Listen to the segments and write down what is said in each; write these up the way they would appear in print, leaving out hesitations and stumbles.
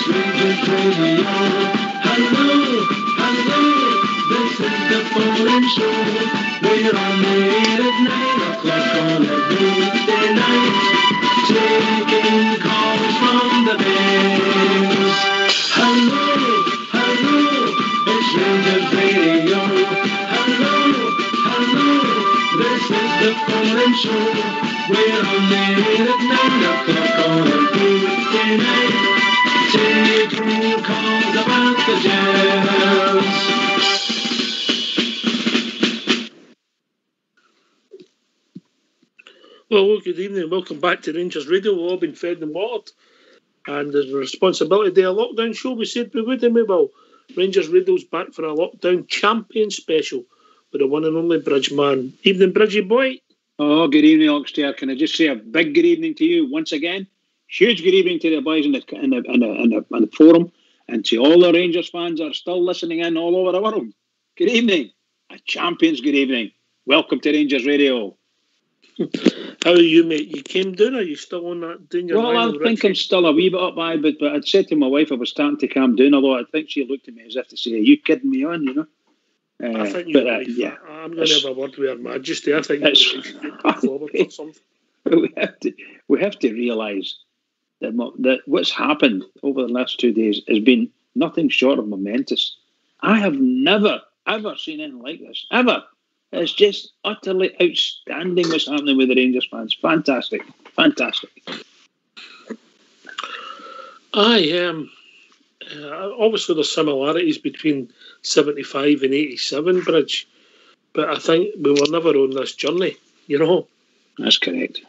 Rangers Radio. Hello, hello, this is the phone-in show. We're on the air at 9 o'clock on a Tuesday night, taking calls from the Bears. Hello, hello, it's Rangers Radio. Hello, hello, this is the phone-in show. We're on the air at 9 o'clock on a Tuesday night, taking calls about the Jazz. Well, good evening. Welcome back to Rangers Radio. We've all been fed and watered. And there's a responsibility to do a lockdown show. We said we would, and we will. Rangers Radio's back for a lockdown champion special with the one and only Bridgeman. Evening, Bridgie boy. Oh, good evening, Oxtair. Can I just say a big good evening to you once again? Huge good evening to the boys in the forum, and to all the Rangers fans that are still listening in all over the world. Good evening. A champion's good evening. Welcome to Rangers Radio. How are you, mate? You came down, or are you still on that doing your Well, I think I'm still a wee bit up by, but I'd said to my wife I was starting to calm down, although I think she looked at me as if to say, are you kidding me on, you know? I think you're right. Yeah. I'm going to have a word with Her Majesty. I think you're right. Forward or something. We have to realise that what's happened over the last 2 days has been nothing short of momentous. I have never, ever seen anything like this. Ever. It's just utterly outstanding what's happening with the Rangers fans. Fantastic. Fantastic. Obviously there's similarities between 75 and 87, Bridge. But I think we were never on this journey, you know? That's correct.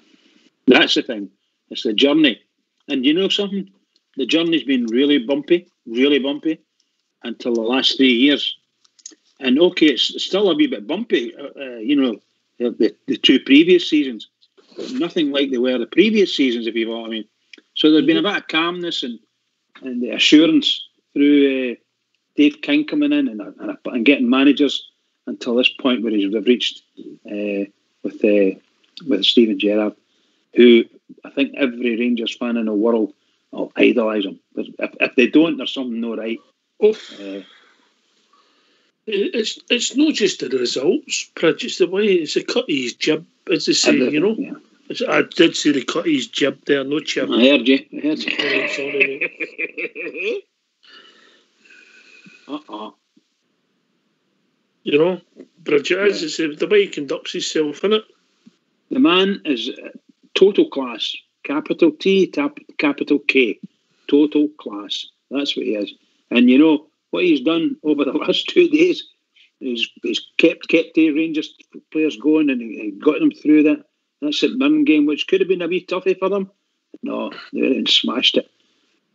That's the thing. It's the journey. And you know something? The journey's been really bumpy until the last 3 years. And okay, it's still a wee bit bumpy, the two previous seasons, but nothing like they were the previous seasons, if you know what I mean. So there's been a bit of calmness and the assurance through Dave King coming in and getting managers until this point where they've reached with Steven Gerrard, who I think every Rangers fan in the world will idolise him. If they don't, there's something not right. It's not just the results, but it's the way it's a cut his jib, as they say, you know. Yeah. I did say they cut his jib there, no jib. I heard you. Sorry, You know, Bridget, as I say, the way he conducts himself, innit? The man is total class. Capital T, capital K. Total class. That's what he is. And you know, what he's done over the last 2 days is he's kept the Rangers players going, and he got them through that St Mirren game, which could have been a wee toughie for them. No, they went and smashed it.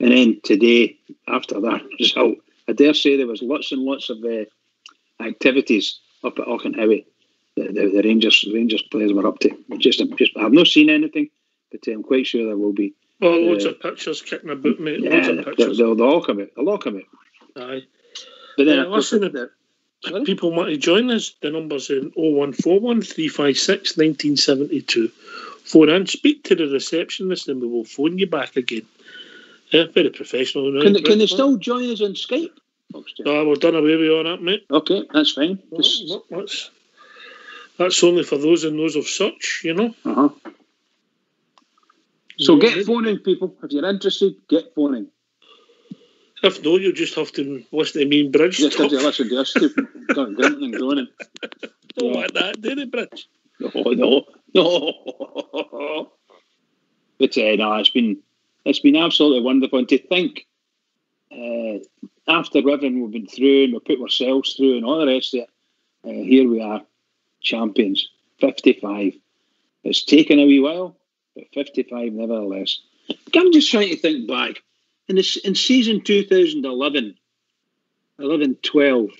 And then today, after that result, I dare say there was lots and lots of activities up at Auchenhowie that the Rangers players were up to. I've not seen anything, but I'm quite sure there will be. Well, loads of pictures kicking about, mate. Loads of pictures. They'll all come out. They'll all come out. Aye. But then, listen, if people want to join us, the number's in 0141 356 1972. Phone in, speak to the receptionist, and we will phone you back again. Very professional. Can they still join us on Skype? We've done away with all that, mate. Okay, that's fine. That's only for those and those of such, you know. Uh-huh. So get phoning, people. If you're interested, get phoning. If no, you'll just have to listen to me and Bridge. Just have to listen to us stupid grunting and groaning. Don't like that, do they, Bridge? No. But no, it's been absolutely wonderful. And to think, after everything we've been through and we put ourselves through and all the rest of it, here we are, champions, 55. It's taken a wee while, but 55 nevertheless. I'm just trying to think back. In season 2011, 11-12,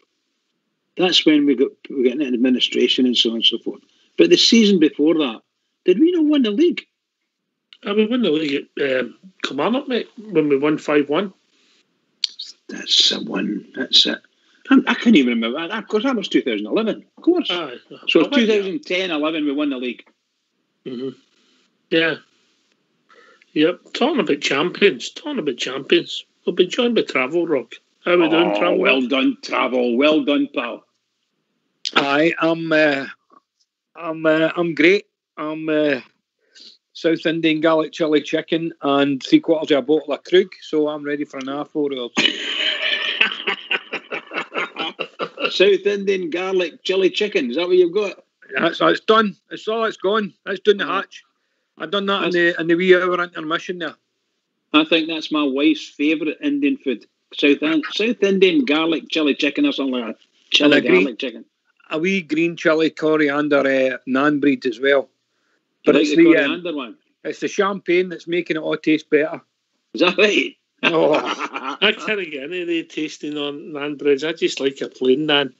that's when we got into administration and so on and so forth. But the season before that, did we not win the league? We won the league at Kilmarnock, mate, when we won 5-1. That's the one. That's it. I can't even remember. Of course, that was 2011. Of course. So 2010-11, we won the league. Mm-hmm. Yeah. Yep. Talking about champions. We've been joined by Travel Rock. How we doing, Travel Well Rock? done, Travel. Well done, pal. Aye, I'm great. I'm South Indian garlic chili chicken and 3/4 of a bottle of Krug, so I'm ready for an hour 4 hours. South Indian garlic chili chicken. Is that what you've got? That's done. It's all it's gone. That's down the hatch. I've done that in the wee hour intermission there. I think that's my wife's favourite Indian food. South Indian garlic chili chicken or something like that. Chili garlic chicken. A wee green chili coriander naan breed as well. But It's the coriander one. It's the champagne that's making it all taste better. Is that right? Oh. I can't get any of the tasting on naan breads. I just like a plain naan.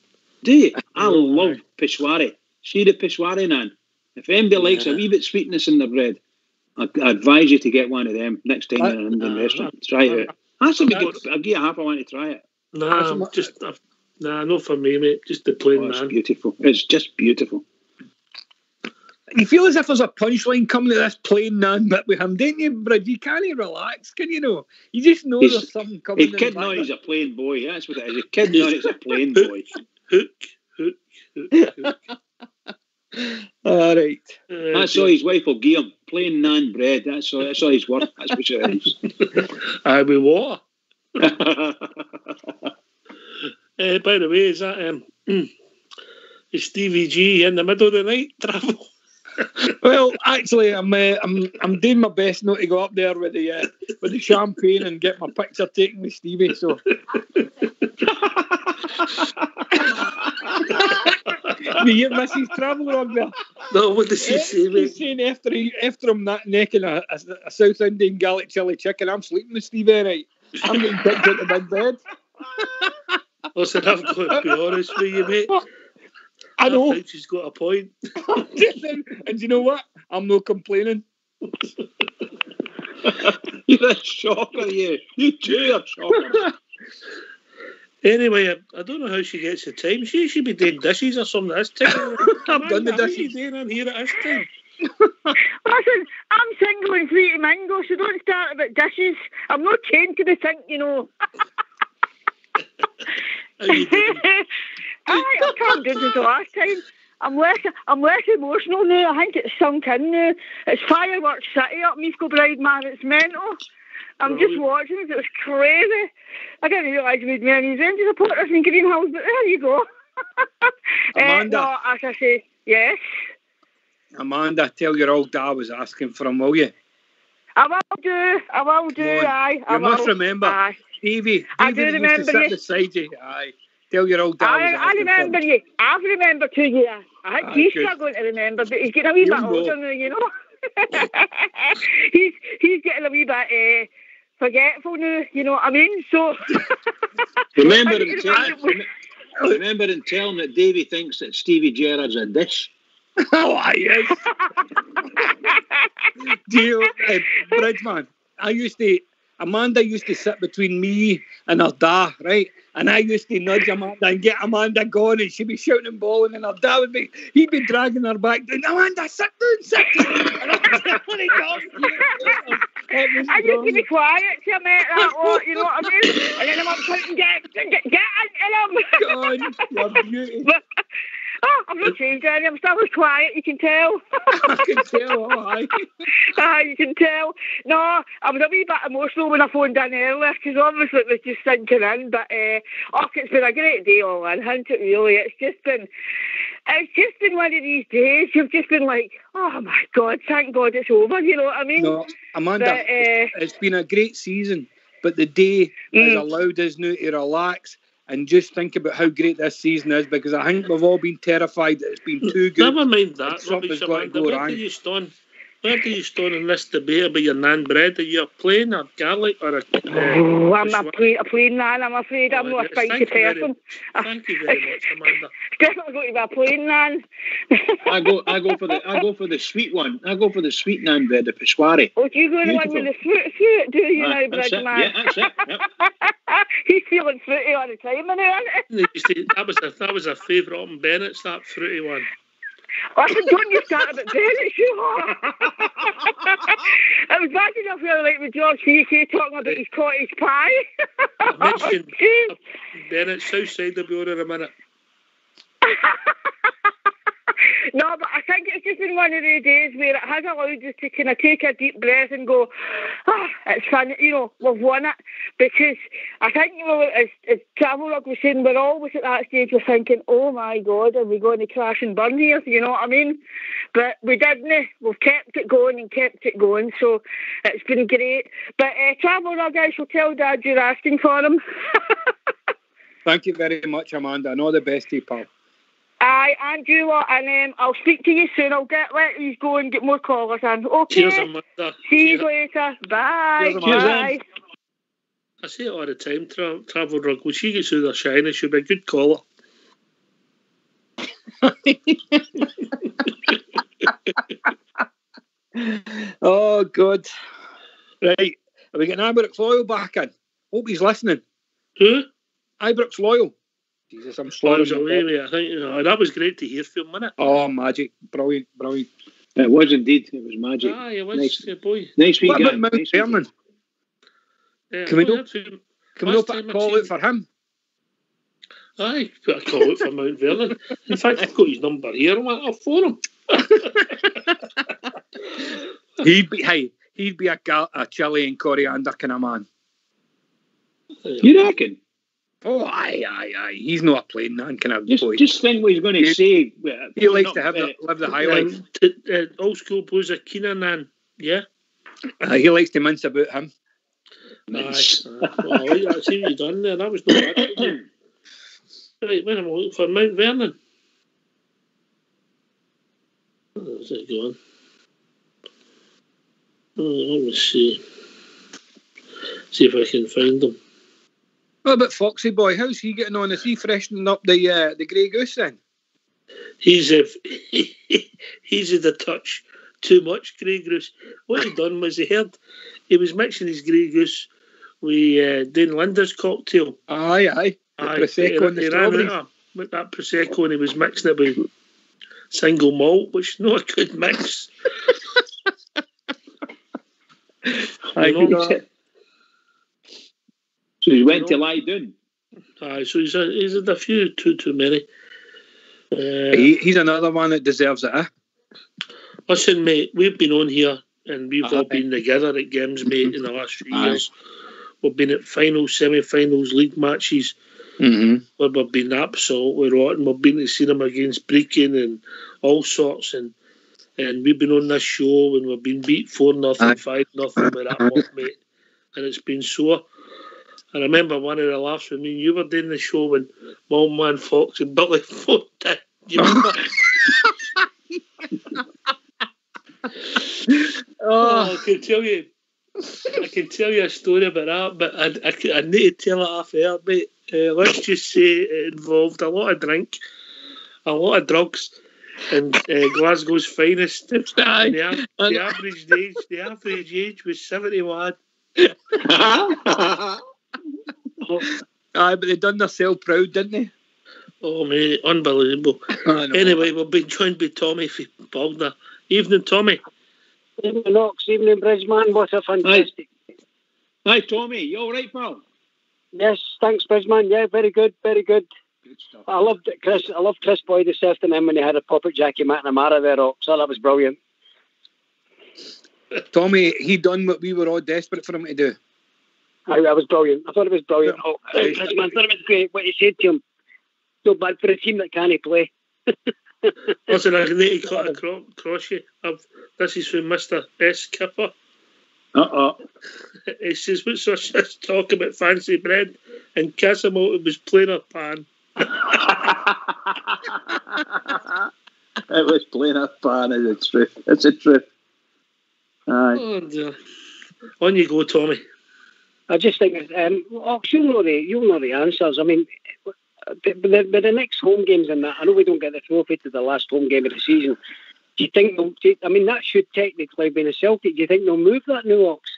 Do you? I love Peshwari. See the Peshwari naan? If anybody likes a wee bit sweetness in their bread, I advise you to get one of them next time in an Indian restaurant. Try it out. That's a good. I'll give you half. I want to try it. Nah, not for me, mate. Just the plain naan. It's beautiful. It's just beautiful. You feel as if there's a punchline coming to this plain naan bit with him, don't you, Brid? You can't relax, can you know? You just know there's something coming. A kid now he's a plain boy. That's what it is. A kid now is a plain boy. Hook. All right. That's all his wife will give him. Plain naan bread. That's all he's worth. That's what it is. With water. By the way, is that is Stevie G in the middle of the night, Travel? Well, actually, I'm doing my best not to go up there with the champagne and get my picture taken with Stevie. So, you Mrs. Travel Rock there? No, what does she say, mate? He's saying after I'm that necking a South Indian garlic chili chicken, I'm sleeping with Stevie, right? I'm getting picked out of big bed. Listen, I've got to be honest with you, mate. I know. I think she's got a point. And you know what? I'm not complaining. You're a shocker, you. You too are shocker. Anyway, I don't know how she gets the time. She should be doing dishes or something at this time. I've done the What are dishes. you doing in here at this time? Listen, I'm single and free to mingle, so don't start about dishes. I'm not chained to the sink, you know. How you doing? I've calmed down since the last time. I'm less emotional now. I think it's sunk in now. It's fireworks city up Meathco Bride, man. It's mental. I'm just watching it. It was crazy. I didn't realise we'd many Rangers supporters in Green Hills, but there you go. Amanda. No, as I say, yes. Amanda, tell your old dad I was asking for him, will you? I will do. Aye. You must remember, Aye. Stevie. I do David remember used to sit you. beside you. Aye. Tell your old dad I was I asking remember for him. you. I've remembered 2 years. I think he's good. struggling to remember, but he's getting a wee bit You'll older now, you know. he's getting a wee bit forgetful now, you know what I mean? So Remember and tell him that Davey thinks that Stevie Gerrard's a dish. Oh, aye, yes. Do you, Bridgeman, Amanda used to sit between me and her dad, right? And I used to nudge Amanda and get Amanda going, and she'd be shouting and bawling, and her dad he'd be dragging her back down. Amanda, sit down. And I used to be quiet till I met that lot, you know what I mean? And then I'm up shouting, get into them. God, you're beautiful. I'm not changed any. I'm still as quiet, you can tell. I can tell, aye. You can tell. No, I was a wee bit emotional when I phoned in earlier, because obviously it was just sinking in, but it's been a great day all in, hasn't it, really? It's just been one of these days. You've just been like, oh my God, thank God it's over, you know what I mean? No, Amanda, it's been a great season, but the day has allowed us now to relax and just think about how great this season is, because I think we've all been terrified that it's been too good. Never mind that. Something's got to Amanda. go Where wrong. do you stand? Where do you stand in this debate about your naan bread? Are you a plain or garlic or a... I'm a plain naan, I'm afraid. I'm not a spicy person. Thank you very much, Amanda. It's definitely going to be a plain naan. I go for the sweet one. I go for the sweet naan bread, the Peshwari. Oh, do you go the one with the fruit, do you now, That's it. Bridgeman? Yeah, that's it. Yep. He's feeling fruity all the time, isn't he? That was a favourite on Bennett's, that fruity one. Listen, don't you start about Bennett, sure. It was bad enough the other night with George Feeney talking about his cottage pie. I mentioned Bennett Southside will be on in a minute. No, but I think it's just been one of the days where it has allowed us to kind of take a deep breath and go, it's fun, we've won it. Because I think, as Travel Rug was saying, we're always at that stage of thinking, oh my God, are we going to crash and burn here? You know what I mean? But we didn't. We've kept it going, so it's been great. But Travel Rug, I shall tell Dad you're asking for him. Thank you very much, Amanda, and all the best to you, pal. Aye, and you lot, and I'll speak to you soon. I'll let you go and get more callers in. Okay. Cheers, Amanda. See you later. Bye. Cheers, Bye. I say it all the time, Travel Rug. When she gets through the shine, she'll be a good caller. Oh, God. Right. Are we getting Ibrox Loyal back in? Hope he's listening. Who? Ibrox Loyal. Jesus, I'm I slow. was away, mate. I think that was great to hear from him, wasn't it? Oh, magic. Brilliant. It was indeed. It was magic. Aye, it was. Nice. Yeah, boy. Nice wee What guy. about Mount Nice wee guy. Vernon? Yeah, Can we boy, not that's him. put a call out for him? Aye, put a call out for Mount Vernon. In fact, I've got his number here. I'll phone him. He'd be a chili and coriander kind of man. You reckon? Oh, aye. He's not a plain man kind of boy. Just think what he's going to say. He likes to live the high life. Old school blues are Keenan and yeah. He likes to mince about him. Aye. Well, I see what you done there. That was not bad. Right, when I'm looking for Mount Vernon. Where's it going? Let me see. See if I can find them. What about Foxy Boy? How's he getting on? Is he freshening up the Grey Goose then? He's the touch too much Grey Goose. What he done was he was mixing his Grey Goose with Dane Linder's cocktail. Aye. The Prosecco and the strawberries. With that Prosecco, and he was mixing it with single malt, which is not a good mix. So he went to lie down. Aye, so he's had a few too many. He's another one that deserves it, eh? Listen, mate, we've been on here and we've all been together at games, mate, in the last few years. We've been at finals, semi-finals, league matches. Where we've been absolutely rotten. We've been to see them against Brecon and all sorts, and we've been on this show and we've been beat 4-0, 5-0 with that lot, mate. And it's been sore. I remember one of the laughs with me and you were doing the show when my old man Fox and Billy phoned in. Do you remember? I can tell you a story about that, but I need to tell it off air, mate. Let's just say it involved a lot of drink, a lot of drugs, and Glasgow's finest. The average age was 71. Aye, but they done themselves proud, didn't they? Oh, mate, unbelievable. Anyway, we've been joined by Tommy from Bogner. Evening, Tommy. Evening, Knox. Evening, Bridgeman. What a fantastic. Hi, Tommy. You all right, pal? Yes, thanks, Bridgeman. Yeah, very good, very good. Good stuff. I loved Chris Boyd this afternoon when he had a puppet Jackie McNamara there, so that was brilliant. Tommy, he done what we were all desperate for him to do. That was brilliant. I thought it was brilliant. Bridgeman, I thought it was great what he said to him. So bad for a team that can't play. Listen, I need to cut across you. This is from Mr. S. Kipper. He says, what's this talk about fancy bread? And Casamota was plain or pan. It was plain or pan, is the truth. It's the truth. Aye. Oh, dear. On you go, Tommy. I just think, you'll know the answers. I mean, but the next home games and that, I know we don't get the trophy to the last home game of the season. Do you think that should technically be the Celtic? Do you think they'll move that new Ox?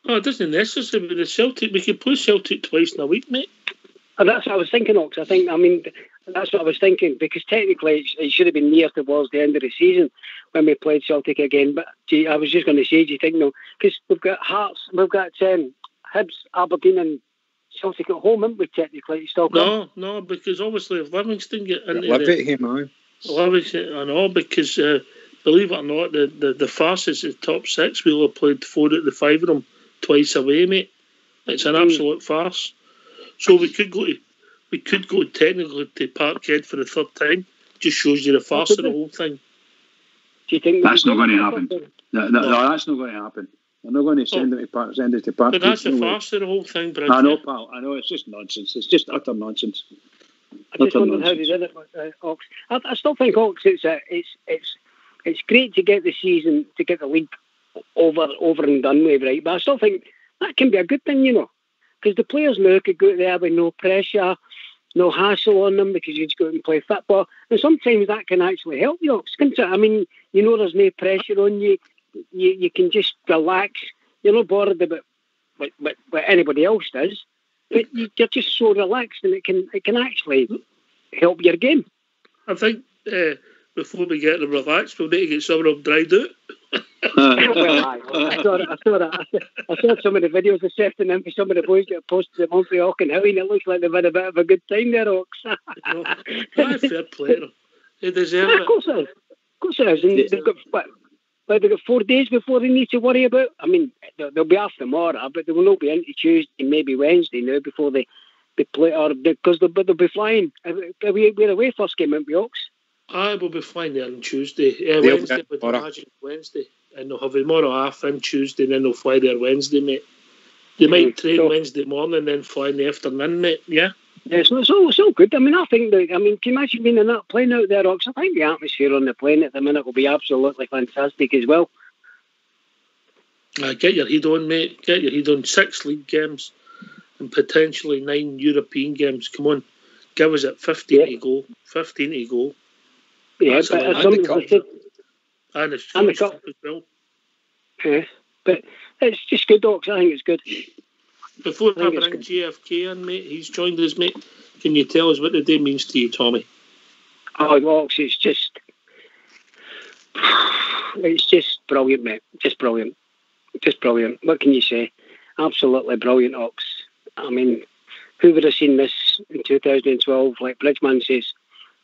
Oh, it doesn't necessarily be the Celtic. We could play Celtic twice in a week, mate. That's what I was thinking, Ox. I mean, that's what I was thinking, because technically it should have been near towards the end of the season when we played Celtic again. But gee, I was just going to say, do you think, no? Because we've got Hearts, we've got Hibs, Aberdeen and Celtic at home, haven't we, technically? Still No, because obviously if Livingston get into Livingston, I know, because believe it or not, the fastest is the top six. We'll have played 4 out of the 5 of them twice away, mate. It's an absolute farce. So we could go technically to Parkhead for the third time. Just shows you the farce of the whole thing. Do you think that's not going to happen? No, that's not going to happen. They're not going to send it to Parkhead. But that's the farce of the whole thing, Bridget. I know, pal. I know. It's just nonsense. It's just utter nonsense. I just wondered how they did it, Ox. I still think, Ox, it's great to get the season, to get the league over and done with, right? But I still think that can be a good thing, you know, because the players now could go out there with no pressure, no hassle on them, because you just go out and play football. And sometimes that can actually help you, Ox, can't it? I mean, you know, there's no pressure on you. You can just relax. You're not bothered about what anybody else does, but you're just so relaxed, and it can actually help your game. I think before we get them relaxed, we'll need to get some of them dried out. Well, I saw some of the videos this afternoon for some of the boys that posted at Montreal and Howie, and it looks like they've had a bit of a good time there, Ox. Fair play to them. They deserve it. Of course it is. And they've got 4 days before they need to worry about. I mean, they'll be off tomorrow, but they will not be into Tuesday, maybe Wednesday now before they play, or because they'll be flying. We're away first game, won't we, Ox? I will be flying there on Tuesday. Wednesday, with the Magic Wednesday. And they'll have tomorrow off on Tuesday, and then they'll fly there Wednesday, mate. They might train Wednesday morning and then fly in the afternoon, mate. Yeah? Yeah, so it's all good. I mean, can you imagine being in that plane out there, Ox? I think the atmosphere on the plane at the minute will be absolutely fantastic as well. Get your head on, mate. Get your head on. 6 league games and potentially 9 European games. Come on. Give us it 15 to go. 15 to go. Yeah, that's but and the cup as well. Yeah, but it's just good, Ox. I think it's good. Before I bring GFK in, mate, he's joined us, mate. Can you tell us what the day means to you, Tommy? Oh, Ox, it's just brilliant, mate. Just brilliant. What can you say? Absolutely brilliant, Ox. I mean, who would have seen this in 2012? Like Bridgman says,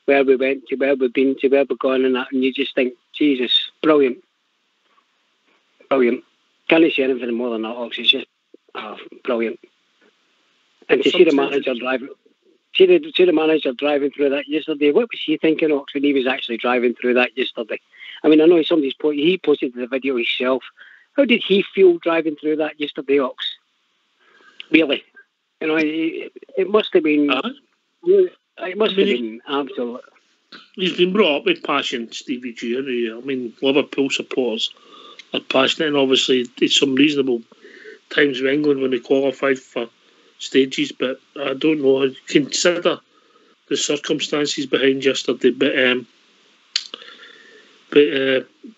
where we went to, where we've been to, where we've gone, and that, and you just think, Jesus, brilliant. Can't say anything more than that, Ox. It's just brilliant. And to see the manager driving, through that yesterday. What was he thinking, Ox, when he was actually driving through that yesterday? I mean, I know he posted the video himself. How did he feel driving through that yesterday, Ox? Really, you know, it must have been. It must have been absolute. He's been brought up with passion, Stevie G. I mean, Liverpool supporters are passionate, and obviously it's some reasonable times with England when they qualified for stages, but I don't know. Consider the circumstances behind yesterday, but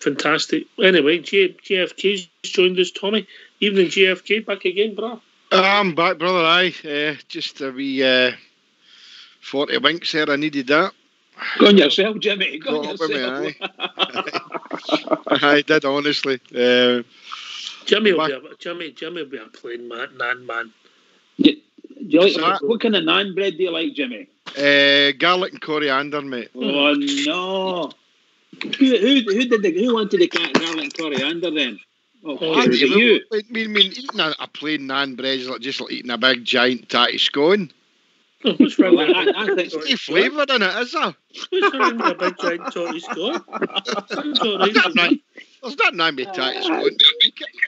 fantastic. Anyway, GFK's joined us, Tommy. Evening, GFK, back again, bro. I'm back, brother. Aye, just a wee 40 winks there. I needed that. Go on yourself, Jimmy. Go on yourself. Me, I did, honestly. Jimmy will be a plain naan man. Do you like what kind of naan bread do you like, Jimmy? Garlic and coriander, mate. Oh no! Who wanted the garlic and coriander then? Was it you? I mean, eating a plain naan bread is just like eating a big giant tatty scone. What's wrong with that? There's no flavour in it, is there? What's wrong with a big giant tatty scone? There's nothing wrong with tatty scone.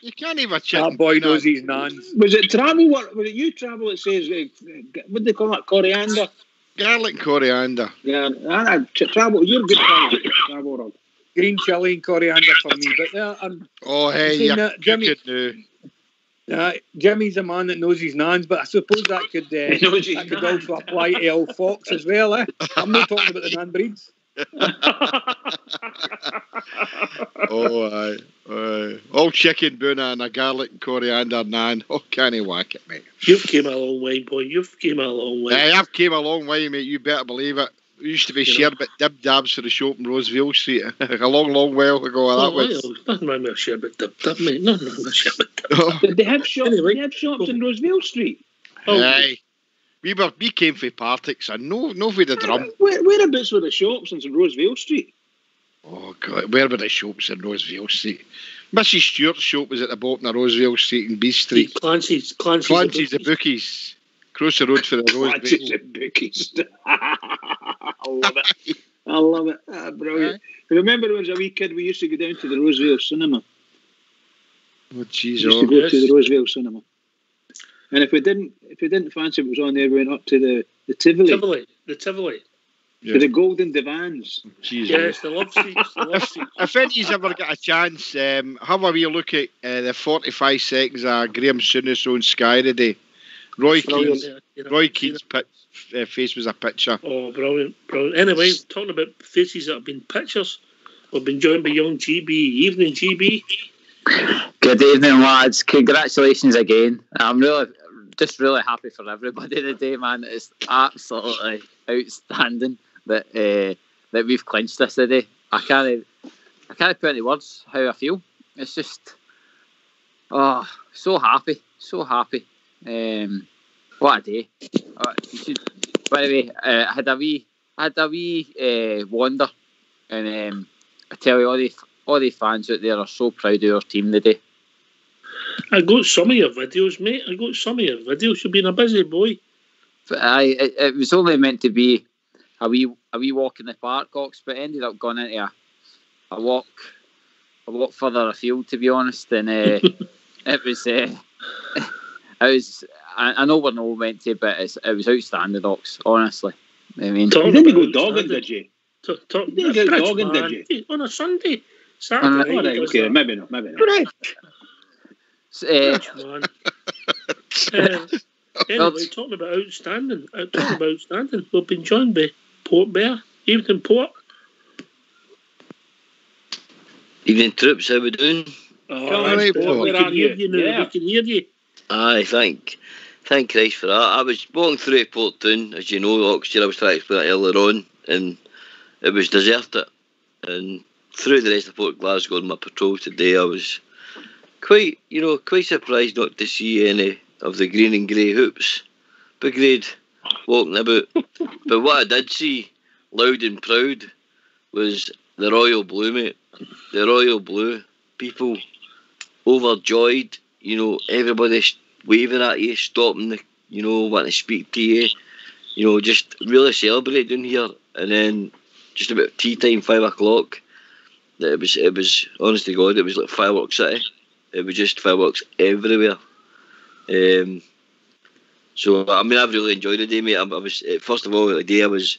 You can't even check. That boy knows his naans. Was it travel? Was it you travel that says what do they call that? Coriander. Garlic and coriander. Yeah, travel. You're good travel, Rob. Green chilli and coriander for me, but Jimmy. Jimmy's a man that knows his naans, but I suppose that could also apply to Al Fox as well. I'm not talking about the naan breeds. Oh, aye. All chicken boona and a garlic and coriander naan. Oh, can't you whack it, mate? You've came a long way, boy. You've came a long way. Aye, I've came a long way, mate. You better believe it. We used to be sherbet dib-dabs for the shop in Roseville Street. A long, long while ago, that was. Nothing wrong with a sherbet dib, mate. Nothing wrong with a sherbet dib. Oh, Did they have shops? Anyway. They have shops in Roseville Street. aye. We came for Partick, so no for the drum. Whereabouts were the shops in Roseville Street? Oh, God, where were the shops in Roseville Street? Mrs. Stewart's shop was at the bottom of Roseville Street in B Street. Clancy's Clancy's the bookies. Across the road for the Clancy's Roseville. the bookies. I love it. Ah, brilliant. Remember when I was a wee kid, we used to go down to the Roseville Cinema. Oh, jeez. We used to go to the Roseville Cinema. And if we didn't fancy what was on there, we went up to the Tivoli. The Tivoli. To the Golden Divans. Jeez. Yes, the love seats. If any's ever got a chance, have a wee look at the 45 seconds of Graham Souness on Sky today. Roy Keane's face was a picture. Oh, brilliant. Anyway, talking about faces that have been pictures, we've been joined by young GB. Evening, GB. Good evening, lads. Congratulations again. I'm really happy for everybody today, man. It's absolutely outstanding that we've clinched this today. I can't put any words how I feel. It's just so happy. What a day! By the way, I had a wee wander, and I tell you, all the fans out there are so proud of our team today. I got some of your videos, mate. You've been a busy boy. But it was only meant to be a wee walk in the park, Ox, but it ended up going into a walk further afield, to be honest. And it was. I know we're not meant to, but it was outstanding, Ox. Honestly, I mean, you didn't go dogging, did you? You didn't go dogging, did you? On a Sunday, Saturday. Right, okay, maybe not. Right. Anyway, talking about outstanding, we've been joined by Port Bear. Evening, Port. Evening, troops. How we doing? Oh, right, Port. We can hear you now. Yeah. We can hear you. Aye, thank Christ for that. I was walking through Portdown, as you know, Oxford. I was trying to explain it earlier on, and it was deserted. And through the rest of Port Glasgow on my patrol today, I was quite surprised not to see any of the green and grey hoops brigade walking about. But what I did see, loud and proud, was the Royal Blue, mate. The Royal Blue. People overjoyed, everybody waving at you, stopping, wanting to speak to you, just really celebrating here. And then just about tea time, 5 o'clock, it was honest to God, it was like fireworks city. It was just fireworks everywhere. So I mean, I've really enjoyed the day, mate. I was, first of all, the day I was,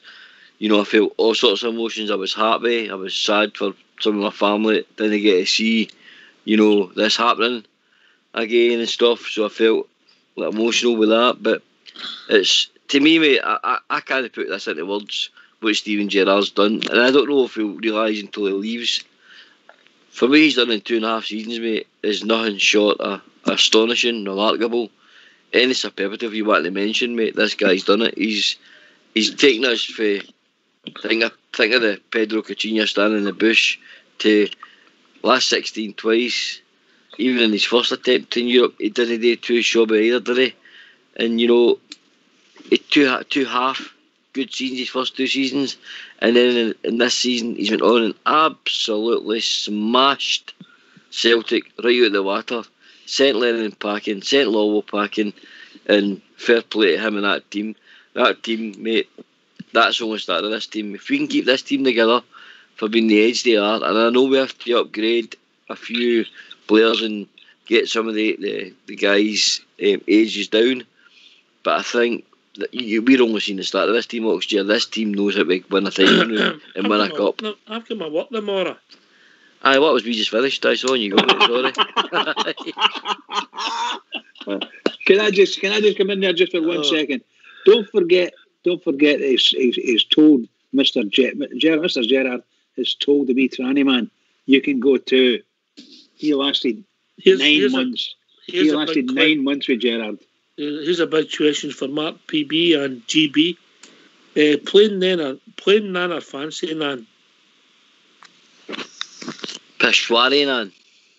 I felt all sorts of emotions. I was happy. I was sad for some of my family that didn't get to see, this happening again and stuff. So I felt like emotional with that. But it's, to me, mate, I can't put this into words what Steven Gerrard's done, and I don't know if he'll realise until he leaves. For what he's done in 2.5 seasons, mate, is nothing short of astonishing, remarkable. Any superlative you want to mention, mate, this guy's done it. He's taken us for, think of the Pedro Coutinho standing in the bush to last 16 twice. Even in his first attempt in Europe, he didn't do too shabby either, did he? And it's two half good seasons, his first 2 seasons, and then in this season he's went on and absolutely smashed Celtic right out of the water. Sent Lennon packing, sent Lowell packing, and fair play to him and that team. That team, mate, that's only started this team. If we can keep this team together for being the edge they are, and I know we have to upgrade a few players and get some of the guys' ages down, but I think that we're only seeing the start of this team next year. This team knows how to win a title and win a cup. I've got my work tomorrow. Aye, what was we just finished? I saw you go, sorry. Can I just come in there just for 1 second? Don't forget he's told Mr. Gerrard has told the wee tranny man, you can go too. He lasted 9 months. He lasted 9 months with Gerrard. Here's a big question for Mark PB and GB. Plain nan or fancy nan? Peshwari nan.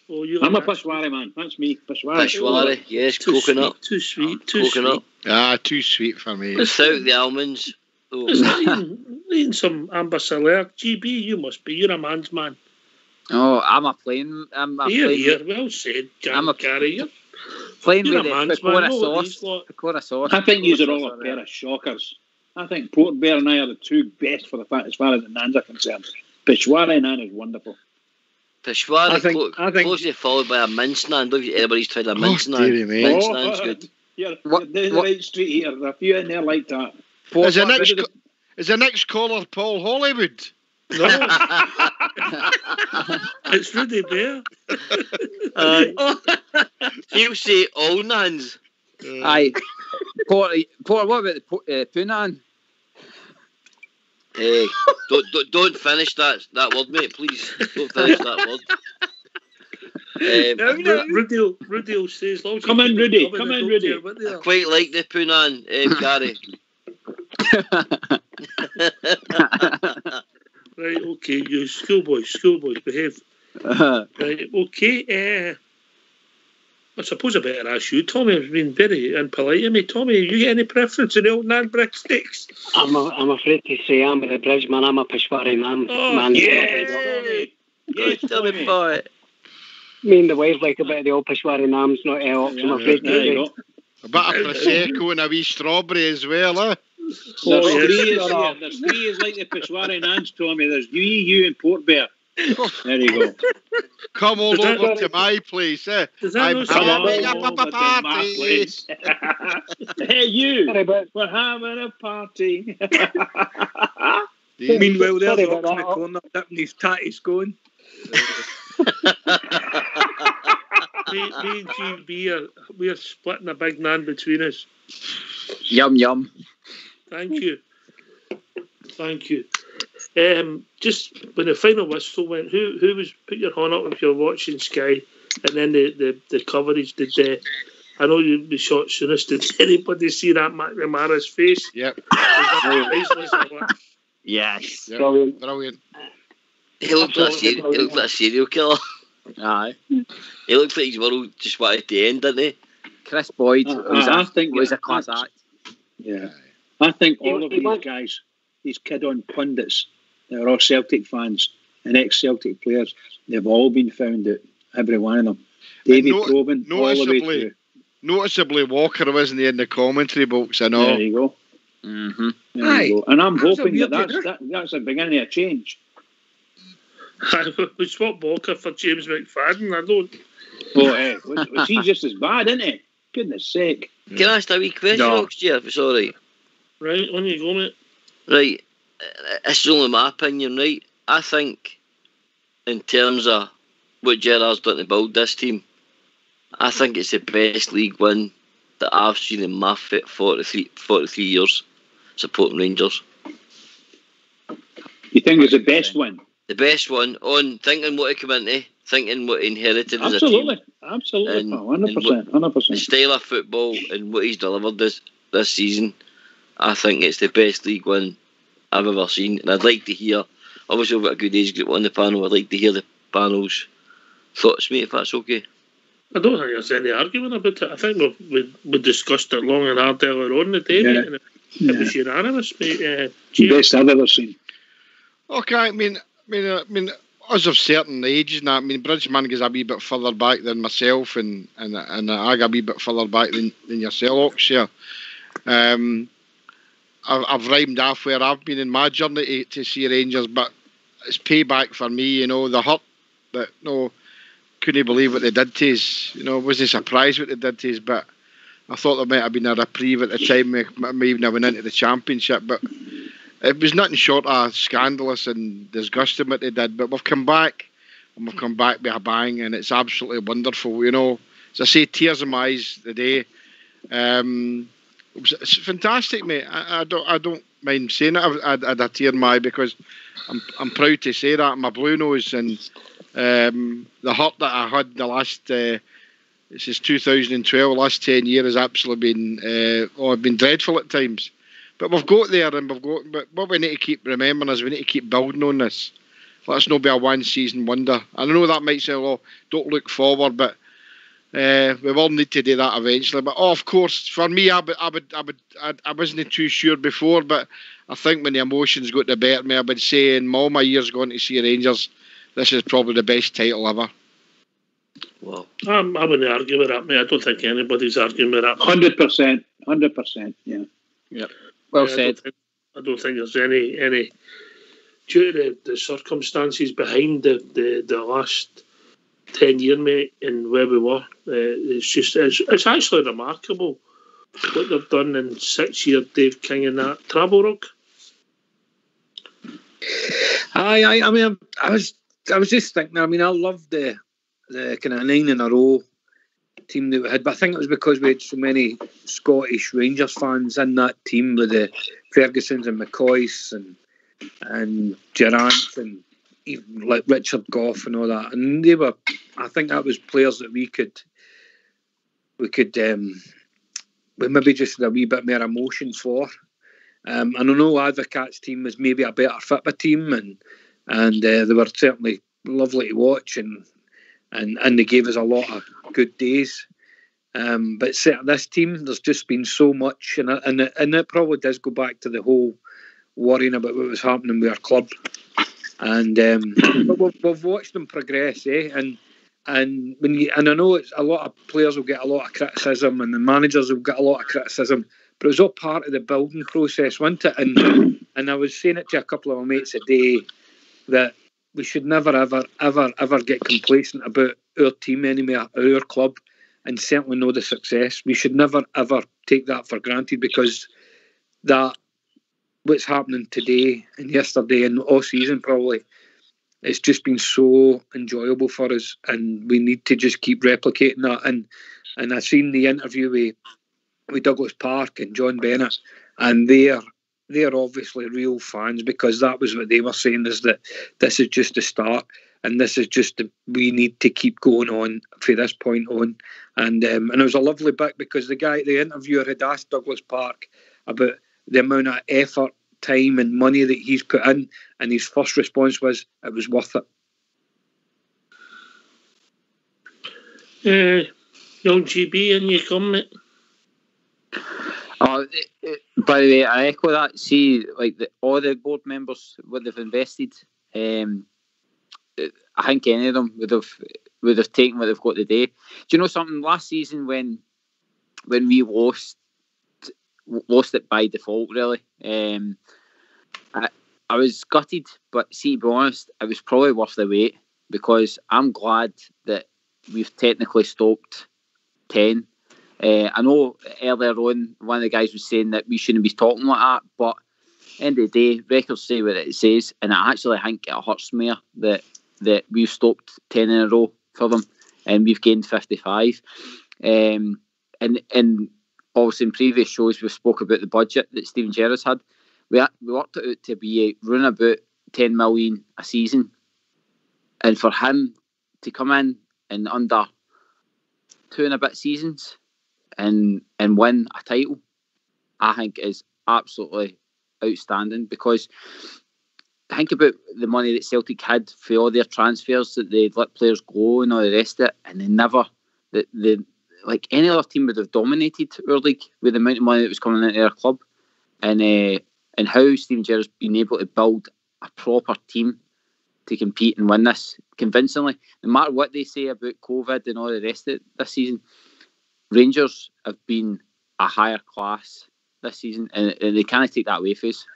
Oh, you I'm a like that? Peshwari man. That's me. Peshwari, yes, Too coconut. Too sweet. Too Coconut. Too sweet for me. Without the almonds. Oh. Eating some ambassador. GB, you're a man's man. Oh, I'm a plain. Here. Well said, Gary. Plain You're with a the man's pecora man. sauce. Pecora sauce. I think these are Pecora all a sauce, pair of shockers. I think Port Bear and I are the two best for the fact as far as the nans are concerned. Peshwari nan is wonderful. Peshwari, I think- closely followed by a mince nan. Don't think anybody's tried a mince nan. dearie me. Mince nan's good. You're down the right street here. There are a few in there like that. Is the next caller Paul Hollywood? No. It's Rudy Bear. He'll say all nans. Aye. Porter, what about the Poonan? Hey, don't finish that word, mate. Please don't finish that word. Rudy says, Come in, Rudy. Come in, Rudy. I quite like the Poonan, Gary. Right, okay, you schoolboys, behave. Right, okay, I suppose I better ask you, Tommy. I've been very impolite to me. Tommy, you get any preference in the old nan breadsticks? I'm afraid to say I'm a bridge man. I'm a Peshwari man. Yes, Tommy boy. Me and the wife like a bit of the old Peshwari nams, not Elks. I'm afraid to say. A bit of Prosecco and a wee strawberry as well, eh? There's three is like the Peshwari nans, Tommy. There's you and Port Bear. There you go. Come all over to my place, eh? I'm having a party. Hey, you! We're having a party. Meanwhile, there's Sorry Ox about in the that. corner dipping his tatties going. Me and GB we're splitting a big nan between us. Yum yum. Thank you. Just when the final whistle went, who was put your hand up if you're watching Sky, and then the coverage did. I know you'd be shot soonest. Did anybody see that McNamara's face? Yep. Yes. Yep. Brilliant. He looked like a serial killer. Aye. He looked like his world just wanted to end, didn't he? Chris Boyd was a class act. Yeah. I think all of these guys, these kid-on pundits, they're all Celtic fans and ex-Celtic players. They've all been found out, every one of them. David Probin, all the way through. Noticeably, Walker wasn't in the commentary box, I know. There you go. Mm-hmm. There you go. And I'm hoping weird that's the beginning of a change. We swapped Walker for James McFadden. I don't. Oh, was he just as bad, isn't he? Goodness sake. Can I ask a wee question, Oxgear, if it's all right? Right, on you go, mate. Right, this is only my opinion, right? I think, in terms of what Gerrard's done to build this team, I think it's the best league win that I've seen in my 43 years supporting Rangers. You think it's the best one? The best one, on thinking what he came into, thinking what he inherited as a team. Absolutely. And 100%. The style of football and what he's delivered this season, I think it's the best league win I've ever seen. And I'd like to hear, obviously we've got a good age group on the panel, I'd like to hear the panel's thoughts, mate, if that's okay. I don't think there's any argument about it. I think we discussed it long and hard earlier on in the day, mate, and it was unanimous, mate. Best I've ever seen. Okay, I mean, us of certain ages now, I mean, Bridgeman goes a wee bit further back than myself, and I go a wee bit further back than yourself, Oxshire. I've rhymed off where I've been in my journey to see Rangers, but it's payback for me, you know, the hurt that, couldn't believe what they did to us, wasn't surprised what they did to us, but I thought there might have been a reprieve at the time, we even went into the championship, but it was nothing short of scandalous and disgusting what they did, but we've come back, and we've come back with a bang, and it's absolutely wonderful, As I say, tears in my eyes today. It's fantastic, mate. I don't mind saying it. I had a tear in my eye because I'm proud to say that I'm a blue nose, and the hurt that I had the last this is 2012, last 10 years has absolutely been dreadful at times. But we've got there, and but what we need to keep remembering is we need to keep building on this. Let's not be a one-season wonder. I know that might say, "Oh, don't look forward," but we will need to do that eventually. But of course, for me, I wasn't too sure before, but I think when the emotions got the better of me, I've been saying all my years going to see Rangers, this is probably the best title ever. Well, I wouldn't argue with that, mate. I don't think anybody's arguing with that. 100%. Yeah. Yep. Well said. I don't think there's any due to the circumstances behind the last 10 years, mate, and where we were. It's actually remarkable what they've done in 6 years, Dave King and that travel rug. I mean, I was just thinking. I mean, I love the kind of 9 in a row team that we had, but I think it was because we had so many Scottish Rangers fans in that team with the Fergusons and McCoys and Durant and even like Richard Gough and all that, and they were. I think that was players that we maybe just had a wee bit more emotion for. And I know Advocaat's team was maybe a better fit of a team, and they were certainly lovely to watch, and they gave us a lot of good days. But this team, there's just been so much, and it probably does go back to the whole worrying about what was happening with our club. And but we've watched them progress, and I know it's a lot of players will get a lot of criticism, and the managers will get a lot of criticism, but it was all part of the building process, wasn't it? And I was saying it to a couple of my mates today that we should never ever get complacent about our team anymore, our club, and certainly know the success. We should never ever take that for granted, because that what's happening today and yesterday and all season probably, it's just been so enjoyable for us, and we need to just keep replicating that. And I seen the interview with Douglas Park and John Bennett, and they're obviously real fans, because that was what they were saying, is that this is just the start, and this is just we need to keep going on from this point on. And it was a lovely bit, because the interviewer had asked Douglas Park about the amount of effort, time and money that he's put in, and his first response was, it was worth it. Young GB, and you come, mate. By the way, I echo that. See, like all the board members, what they've invested, I think any of them would have taken what they've got today. Do you know something? Last season, when we lost it by default, really, I was gutted. But see, to be honest, it was probably worth the wait, because I'm glad that we've technically stopped 10. I know earlier on one of the guys was saying that we shouldn't be talking like that, but end of the day, records say what it says, and I actually think it hurts me that we've stopped 10 in a row for them, and we've gained 55. And obviously in previous shows we've spoke about the budget that Steven Gerrard's had. We worked it out to be running about 10 million a season, and for him to come in under 2 and a bit seasons and win a title, I think is absolutely outstanding, because think about the money that Celtic had for all their transfers, that they'd let players go and all the rest of it, and they never, like any other team would have dominated our league with the amount of money that was coming into their club, and how Steven Gerrard's been able to build a proper team to compete and win this convincingly. No matter what they say about COVID and all the rest of it this season, Rangers have been a higher class this season, and they can't take that away from us.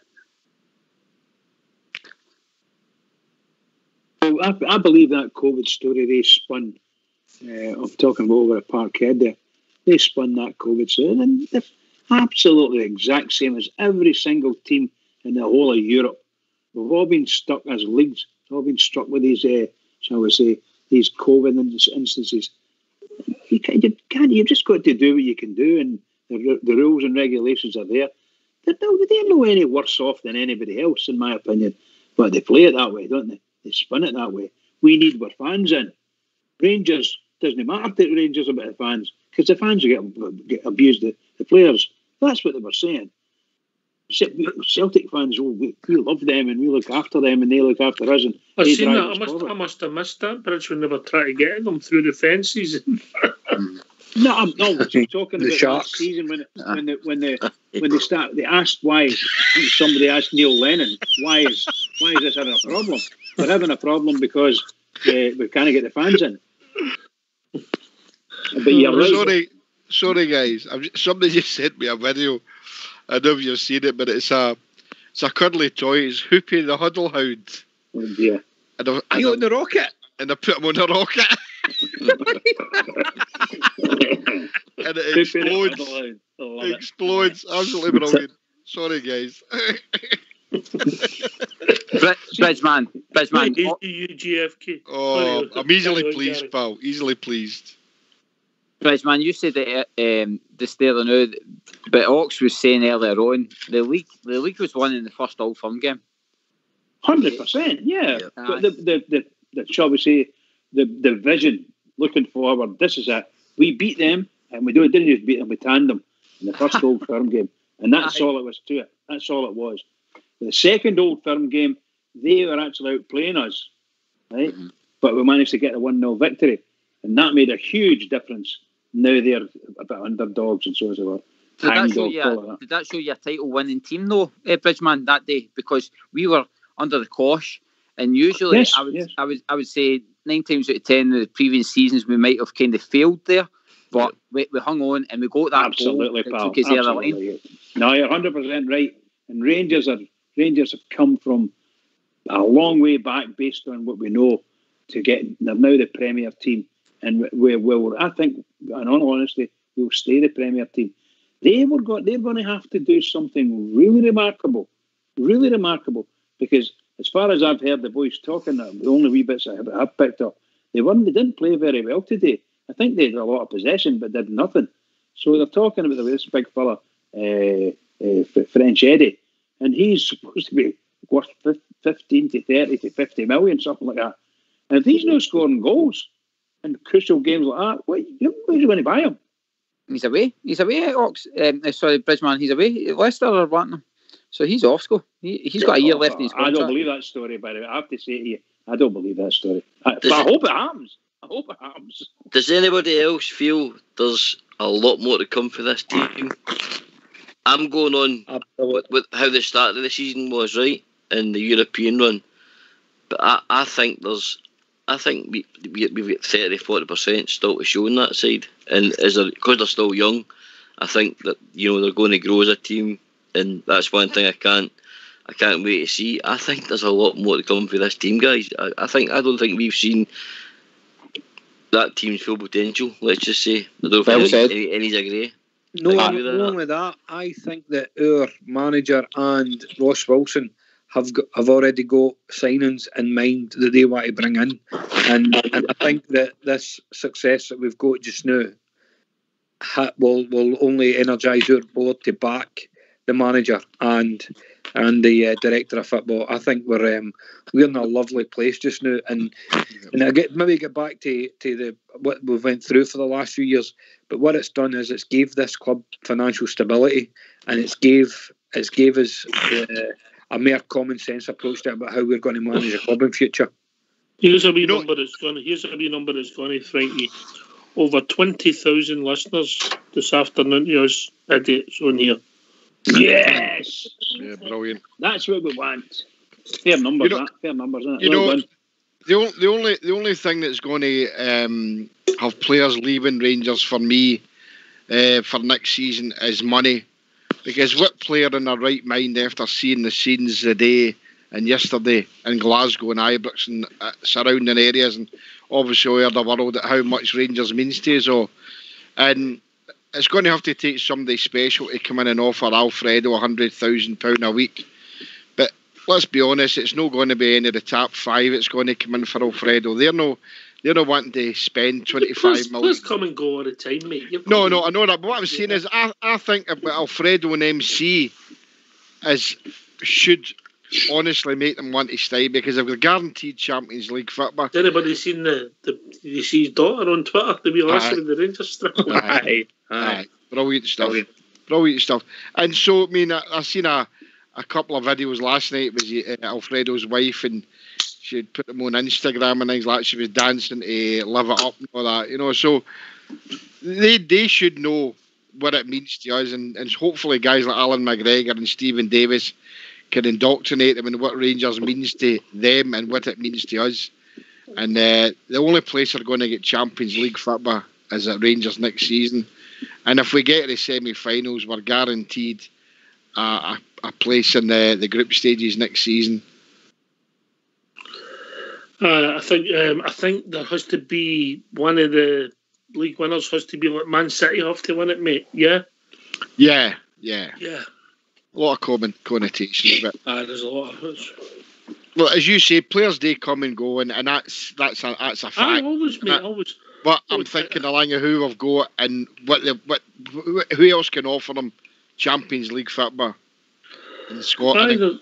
Well, I believe that COVID story they spun, I'm talking about over at Parkhead there, they spun that COVID story, and they're absolutely the exact same as every single team in the whole of Europe. We've all been stuck as leagues, all been struck with these, shall we say, these COVID instances. You've just got to do what you can do, and the rules and regulations are there. they're no any worse off than anybody else, in my opinion. But they play it that way, don't they? They spin it that way. We need our fans in. Rangers, doesn't matter to Rangers about the fans, because the fans will get abused, the players. That's what they were saying. Celtic fans, we love them and we look after them and they look after us. And I've they seen drive that. us forward. I must have missed that bridge when they were trying to get them through the fences. No, I'm talking The about Sharks. last season when they start. They asked why. I think somebody asked Neil Lennon, why is this having a problem? We're having a problem because we can't get the fans in. But you're right. Sorry, guys. Somebody just sent me a video. I don't know if you've seen it, but it's a cuddly toy. It's Hoopy the Huddle Hound. Oh dear. Are you on the rocket? And I put him on a rocket. And it explodes. It explodes. Absolutely brilliant. Sorry, guys. Bridgeman. UGFK. Oh, I'm easily pleased, pal. Easily pleased. Bridgeman, you said that this there now, but Ox was saying earlier on the league was won in the first Old Firm game. 100%, yeah. But the shall we say the vision looking forward. This is it. We beat them, and we didn't just beat them. We tanned them in the first Old Firm game, and that's all it was to it. That's all it was. The second Old Firm game, they were actually outplaying us, right? Mm-hmm. But we managed to get a 1-0 victory, and that made a huge difference. Now they're a bit underdogs and so on and so forth. Did that show you a title winning team though, Bridgeman, that day? Because we were under the cosh, and usually I would say 9 times out of 10 of the previous seasons we might have kind of failed there, but we hung on and we got that absolutely, goal. Pal. Took us the other line. No, you're 100% right. And Rangers have come from a long way back based on what we know to get. They're now the Premier team, and I think, in all honesty, we'll stay the Premier team. They're going to have to do something really remarkable, because as far as I've heard the boys talking, the only wee bits I've picked up, they didn't play very well today. I think they had a lot of possession but did nothing. So they're talking about this big fella, French Eddie, and he's supposed to be worth 15 to 30 to 50 million, something like that. And if he's not scoring goals in crucial games like that, where's he going to buy him? He's away, Ox. Sorry, Bridgeman, he's away. Leicester or Blackburn. So he's off school. He's got a year left in his contract. I don't believe that story, by the way. I have to say to you, I don't believe that story. But I hope it happens. Does anybody else feel there's a lot more to come for this team? I'm going on with how the start of the season was, right, in the European run. But I think we've got 30-40% still to show on that side. And because they're still young, I think that they're going to grow as a team, and that's one thing I can't wait to see. I think there's a lot more to come for this team, guys. I don't think we've seen that team's full potential. Let's just say. I don't think any's agree. No, not only that, I think that our manager and Ross Wilson have already got signings in mind that they want to bring in, and I think that this success that we've got just now will only energise our board to back the manager and the director of football. I think we're in a lovely place just now, and I get back to what we've went through for the last few years. But what it's done is it's gave this club financial stability, and it's gave us a more common sense approach to about how we're going to manage a club in future. Here's a wee number that's going to frighten you. Over 20,000 listeners this afternoon to us idiots on here. Yes! Yeah, brilliant. That's what we want. Fair numbers, fair numbers, isn't it? The only thing that's going to have players leaving Rangers for me for next season is money. Because what player in their right mind, after seeing the scenes today and yesterday in Glasgow and Ibrox and surrounding areas, and obviously all over the world, at how much Rangers means to us all, and it's going to have to take somebody special to come in and offer Alfredo £100,000 a week. But let's be honest, it's not going to be any of the top 5 it's going to come in for Alfredo. They're not wanting to spend 25 million. Let's come and go all the time, mate. No, I know that. But what I'm saying is, I think about Alfredo and MC should honestly make them want to stay, because if they're guaranteed Champions League football. Anybody seen you see his daughter on Twitter, the wee lassie with the Rangers strip? Aye. Brilliant stuff. Brilliant stuff. And so, I mean, I seen a couple of videos last night. It was Alfredo's wife, and she'd put them on Instagram and things like that. She was dancing to Live It Up and all that, you know. So they should know what it means to us, and hopefully guys like Alan McGregor and Stephen Davis can indoctrinate them in what Rangers means to them and what it means to us. And the only place we're going to get Champions League football is at Rangers next season. And if we get to the semi-finals, we're guaranteed a place in the group stages next season. I think there has to be one of the league winners has to be like Man City have to win it, mate. Yeah. Yeah. A lot of connotations, but there's a lot of it. Well, as you say, players they come and go, and that's a fact. Always. But I'm thinking along of who we've got and who else can offer them Champions League football in Scotland.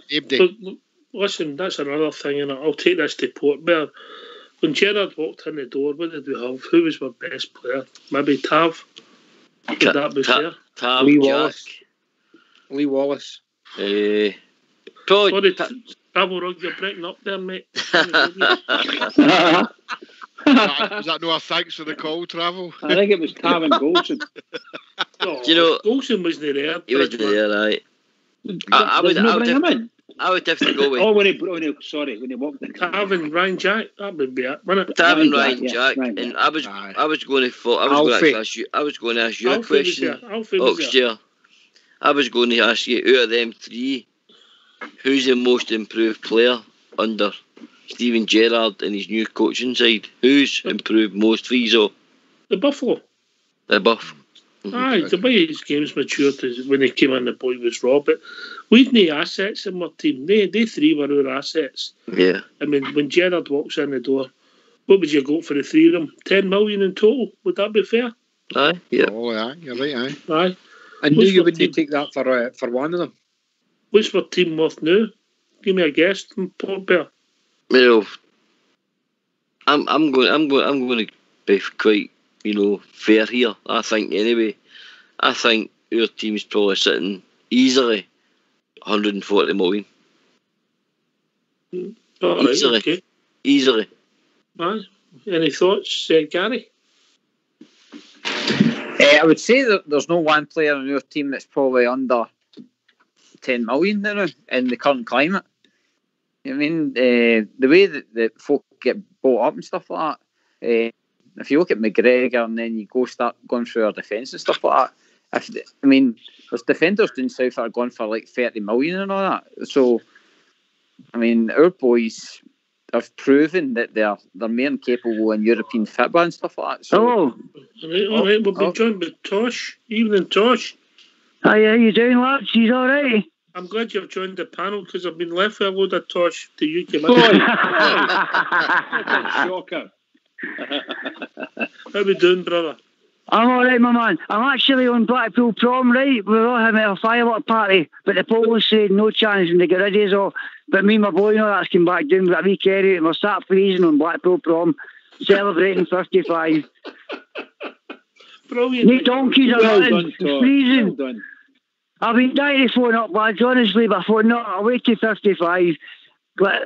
Listen, that's another thing, and I'll take this to Port Bear. When Gerrard walked in the door, what did we have? Who was our best player? Maybe Tav. Would that be fair? Tav, Lee Jack. Wallace. Lee Wallace. Probably. Travel Rug, you're breaking up there, mate. Is that no a thanks for the call, Travel? I think it was Tav Golson. Do you know, Golson wasn't there. He wasn't there, right? I would definitely go with. When he walked in. Tav and Ryan Jack, that would be it, wouldn't it? Tav and Ryan Jack, and I was going to ask you a question, Oxtail. I was going to ask you, out of them three, who's the most improved player under Steven Gerrard and his new coaching side? Who's improved most for you? The Buffalo. The Buff. Aye, the way his game's matured when he came in, the boy was raw. But we had no assets in our team. They three were our assets. Yeah. I mean, when Gerrard walks in the door, what would you go for the three of them? 10 million in total. Would that be fair? Aye, yeah. Oh, yeah, you're right, aye. And knew you wouldn't take that for one of them. What's our team worth now? Give me a guess from Port Bear. Well, I'm going to be quite, fair here. I think anyway. I think our team's probably sitting easily 140 million. Easily. Okay. Easily. Aye. Any thoughts, Gary? I would say that there's no one player on your team that's probably under 10 million now in the current climate. I mean, the way that folk get bought up and stuff like that, if you look at McGregor and then you start going through our defence and stuff like that, there's defenders down south that are going for like 30 million and all that. So, I mean, our boys have proven that they're more than capable in European football and stuff like that. So, all right. We'll be joined by Tosh. Evening, Tosh. Hi, how you doing, lads? He's all right. I'm glad you've joined the panel because I've been left with a load of Tosh to you. Shocker. How we doing, brother? I'm all right, my man. I'm actually on Blackpool Prom, right? We're all having a firework party, but the police said no chance and they get rid of us all. But me and my boy, that's came back down with a wee carry and we're sat freezing on Blackpool Prom, celebrating 55. Brilliant. Me donkeys are running, freezing. Well done. I've been dying to phone up, lads, honestly, but I thought, no, I'll wait till 55. But,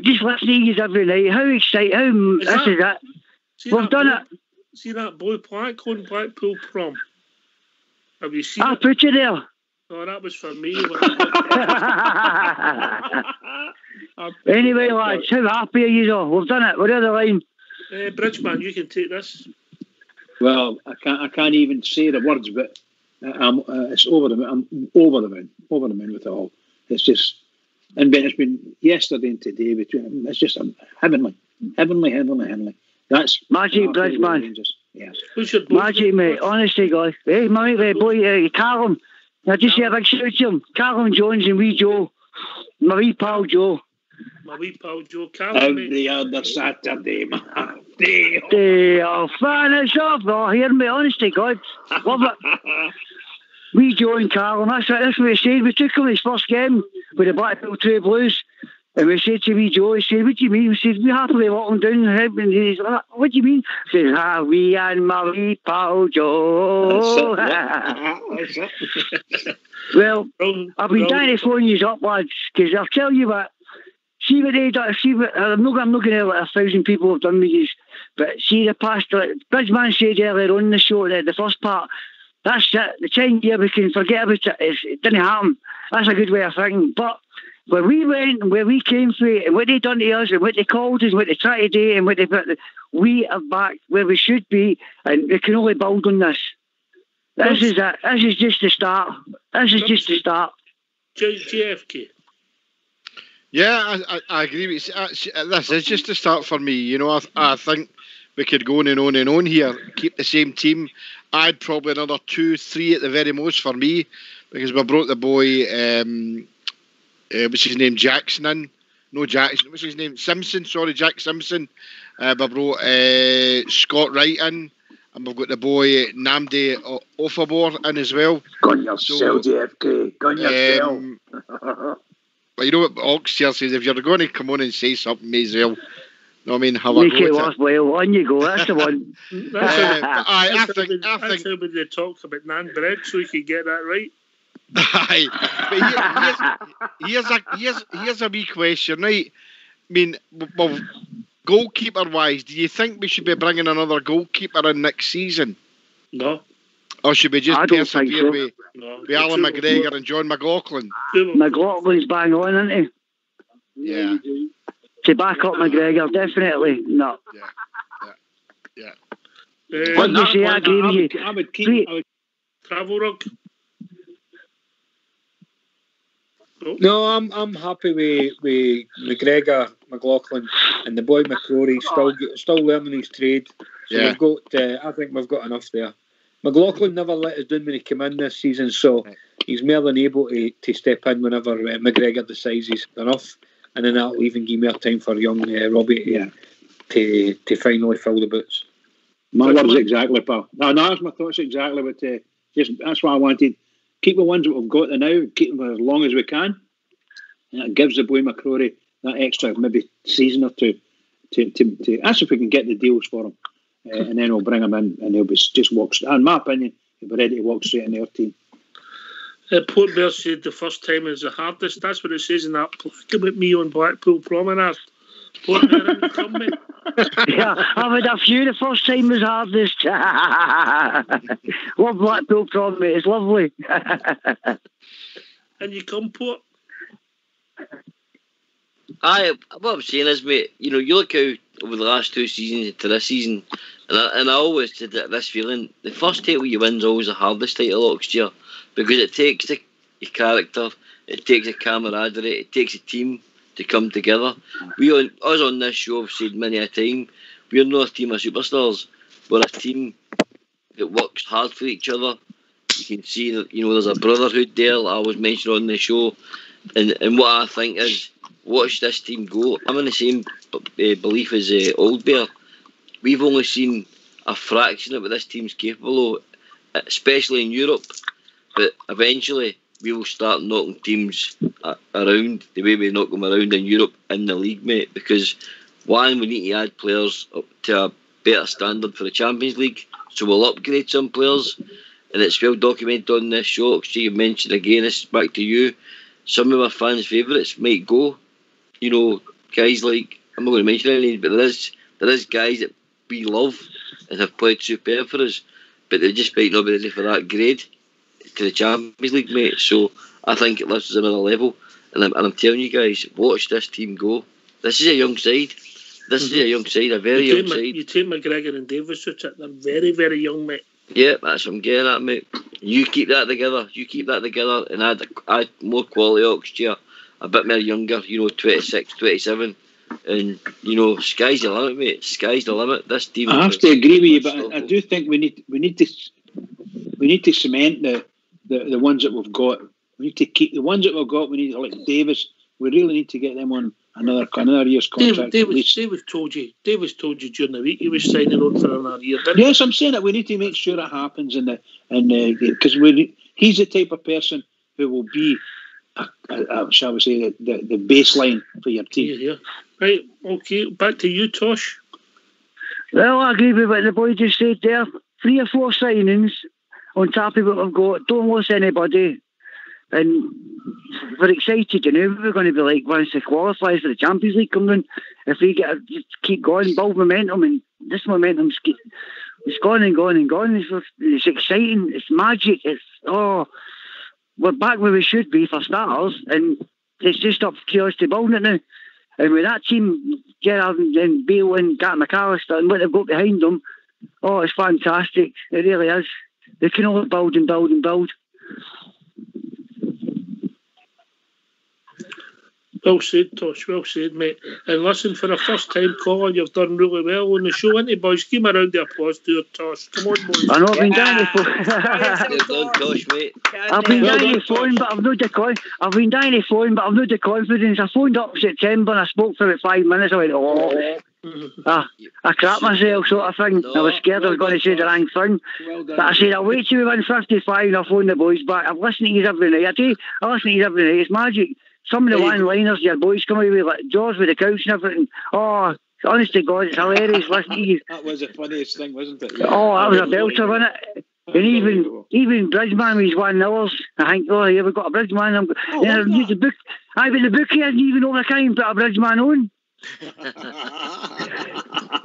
just listening to you every night. How exciting. This is it. We've done it. See that blue plaque on Blackpool Prom? Have you seen I it? put you there. Oh, that was for me. Anyway, lads, how happy are you though? We've done it. We're on the line. Bridgeman, you can take this. Well, I can't even say the words, but it's over the moon. I'm over the moon with it all. It's just, and it's been yesterday and today between. It's just heavenly. That's Magic, Bridgeman. Yes. Magic, mate. Honestly, guys. Hey, my boy, Callum. I just say a big shout to him. Callum Jones and wee Joe. My wee pal Joe. Callum, every other Saturday, man. Finish off. Oh, hear me, honestly, God. Love it. We Joe and Carl, that's what we said. We took him his first game with the Blackpool True Blues. And we said to wee Joe, he said, what do you mean? We said, we happily walk him down the hip. And he's like, what do you mean? He says, we and my wee pal Joe. That's it. Well, I've been trying to phone you up, lads, because I'll tell you what, see what they done, I'm not going to let 1,000 people have done with you, but see the past, Bridgeman said earlier on the show, the first part, that's it, the 10 year we can forget about it, it didn't happen. That's a good way of thinking, but where we went and where we came from and what they done to us and what they called us, what they tried to do and what they put, we are back where we should be, and we can only build on this. This is it. This is just the start. This is just the start. JFK. Yeah, I agree with you. This is just the start for me. You know, I think we could go on and on and on here, keep the same team. I'd probably another 2, 3 at the very most for me, because we brought the boy, what's his name, Jackson in. No, Jackson. What's his name? Simpson. Sorry, Jack Simpson. We brought Scott Wright in. And we've got the boy Namdi Ofabor in as well. Gun yourself, JFK. Gun yourself. But you know what Ox here says? If you're going to come on and say something, may as well. You know what I mean? Have a Make go it at it. worthwhile. On you go. That's the one. I think. That's how they talk about Nan bread, so we could get that right. Aye. But here's a wee question, right? I mean, well, goalkeeper-wise, do you think we should be bringing another goalkeeper in next season? No. Or should we just persevere with Alan McGregor and John McLaughlin? McLaughlin's bang on, isn't he? Yeah. To back up McGregor, definitely. No. Yeah. What do you say? I agree with you. I would keep... Travel rug. No, I'm happy with McGregor, McLaughlin, and the boy McCrory still learning his trade. So Yeah. we've got. I think we've got enough there. McLaughlin never let us down when he came in this season, so he's more than able to step in whenever McGregor decides he's enough, and then that'll even give more time for young Robbie to finally fill the boots. My words exactly, pal. No, that's my thoughts exactly. But that's what I wanted. Keep the ones that we've got now, keep them as long as we can. And it gives the boy McCrory that extra maybe season or two to that's if we can get the deals for him. And then we'll bring him in and he'll be just walks. In my opinion, he'll be ready to walk straight in our team. Port Bear said the first time is the hardest. That's what it says in that plaque about me on Blackpool Promenade. Port Bear in the comment. Yeah, I've had a few. The first time was hardest. Love Blackpool Prom, mate. It's lovely. And you come, Port. What I'm saying is, mate, you know, you look out over the last 2 seasons to this season, and I always had this feeling, the first title you win is always the hardest title next year, because it takes your character, it takes a camaraderie, it takes a team to come together. Us on this show have said many a time, we're not a team of superstars, we're a team that works hard for each other. You can see that, you know, there's a brotherhood there, I was mentioned on the show, and what I think is, watch this team go. I'm in the same belief as Old Bear. We've only seen a fraction of what this team's capable of, especially in Europe, but eventually we will start knocking teams around the way we knock them around in Europe in the league, mate, because one, we need to add players up to a better standard for the Champions League, so we'll upgrade some players, and it's well documented on this show. Actually, you mentioned again, this is back to you, some of our fans' favourites might go, you know, guys like, I'm not going to mention any names, but there is guys that we love and have played superb for us, but they just might not be ready for that grade to the Champions League, mate. So I think it lifts us another level, and I'm telling you guys, watch this team go. This is a young side. This is a young side, a very young side. You take McGregor and Davis with it, they're very, very young, mate. Yeah, that's what I'm getting at, mate. You keep that together, and add more quality next year, a bit more younger, you know, 26, 27, and, you know, sky's the limit, mate. Sky's the limit. This team. I have to agree with you, but I do think we need to cement the ones that we've got. We need to keep the ones that we've got. We need, like Davis. We really need to get them on another year's contract. Davis told you during the week he was signing on for another year. Yes, I'm saying that we need to make sure it happens, and because He's the type of person who will be, shall we say, the baseline for your team. Yeah. Right, okay, back to you, Tosh. Well, I agree with what the boy just said there. 3 or 4 signings on top of what we've got. Don't lose anybody. And we're excited, we're going to be like once it qualifies for the Champions League coming in. If we just keep going, build momentum, and this momentum's it's gone and gone and gone. It's exciting. It's magic. We're back where we should be for starters, and it's just up to us to build it now. And with that team, Gerrard and Bale and Gat McAllister and what they've got behind them, it's fantastic. It really is. They can only build and build and build. Well said, Tosh. Well said, mate. And listen, for a first-time caller, you've done really well on the show, ain't you, boys? Give me a round of applause to your Tosh. Come on, boys. I know I've been down the phone. Well done, Tosh, mate. I've been down the phone, but I've not the confidence. I phoned up in September and I spoke for about 5 minutes. I went, I crap myself, sort of thing. I was scared I was going to say the wrong thing. But I said, I'll wait till we win 55 and I'll phone the boys back. I've listened to you every night. I listen to you every night. It's magic. Some of the one-liners your boys come away with, like Jaws with the couch and everything. Honest to God, it's hilarious listening to you. That was the funniest thing, wasn't it? That was a belter, wasn't it? And even Bridgeman with his 1-0s, I think, we've got a Bridgeman. The book. But the bookie hasn't even over time put a Bridgeman on.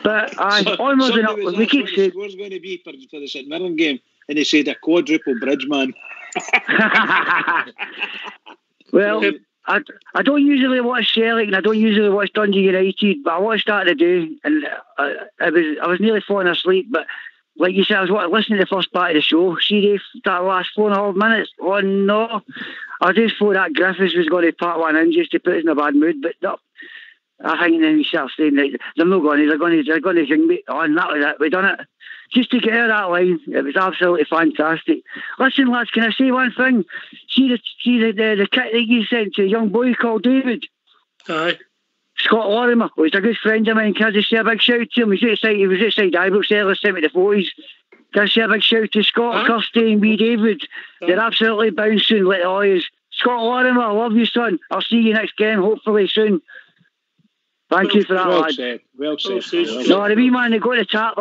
But onwards and upwards, we keep saying. What's going to be for the St Mirren game? And he said a quadruple Bridgeman. Well, I don't usually watch Celtic and I don't usually watch Dundee United, but I watched that today and I was nearly falling asleep. But like you said, I was listening to the first part of the show. See that last 4.5 minutes. Oh no! I just thought that Griffiths was going to part one in just to put us in a bad mood, but no. I think then he starts saying that they're not going. They're going to sing me. And that was it. We done it. Just to get out of that line, it was absolutely fantastic. Listen, lads, can I say one thing? See the kit that you sent to a young boy called David? Aye. Scott Lorimer. He's a good friend of mine. Can I just say a big shout to him? He was outside Ibrox there, sent me the photos. Can I say a big shout to Scott, Kirsty and wee David? They're absolutely bouncing like the boys. Scott Lorimer, I love you, son. I'll see you next game, hopefully soon. Thank you for that, lad. Well said. No, the wee man, they go to the chat.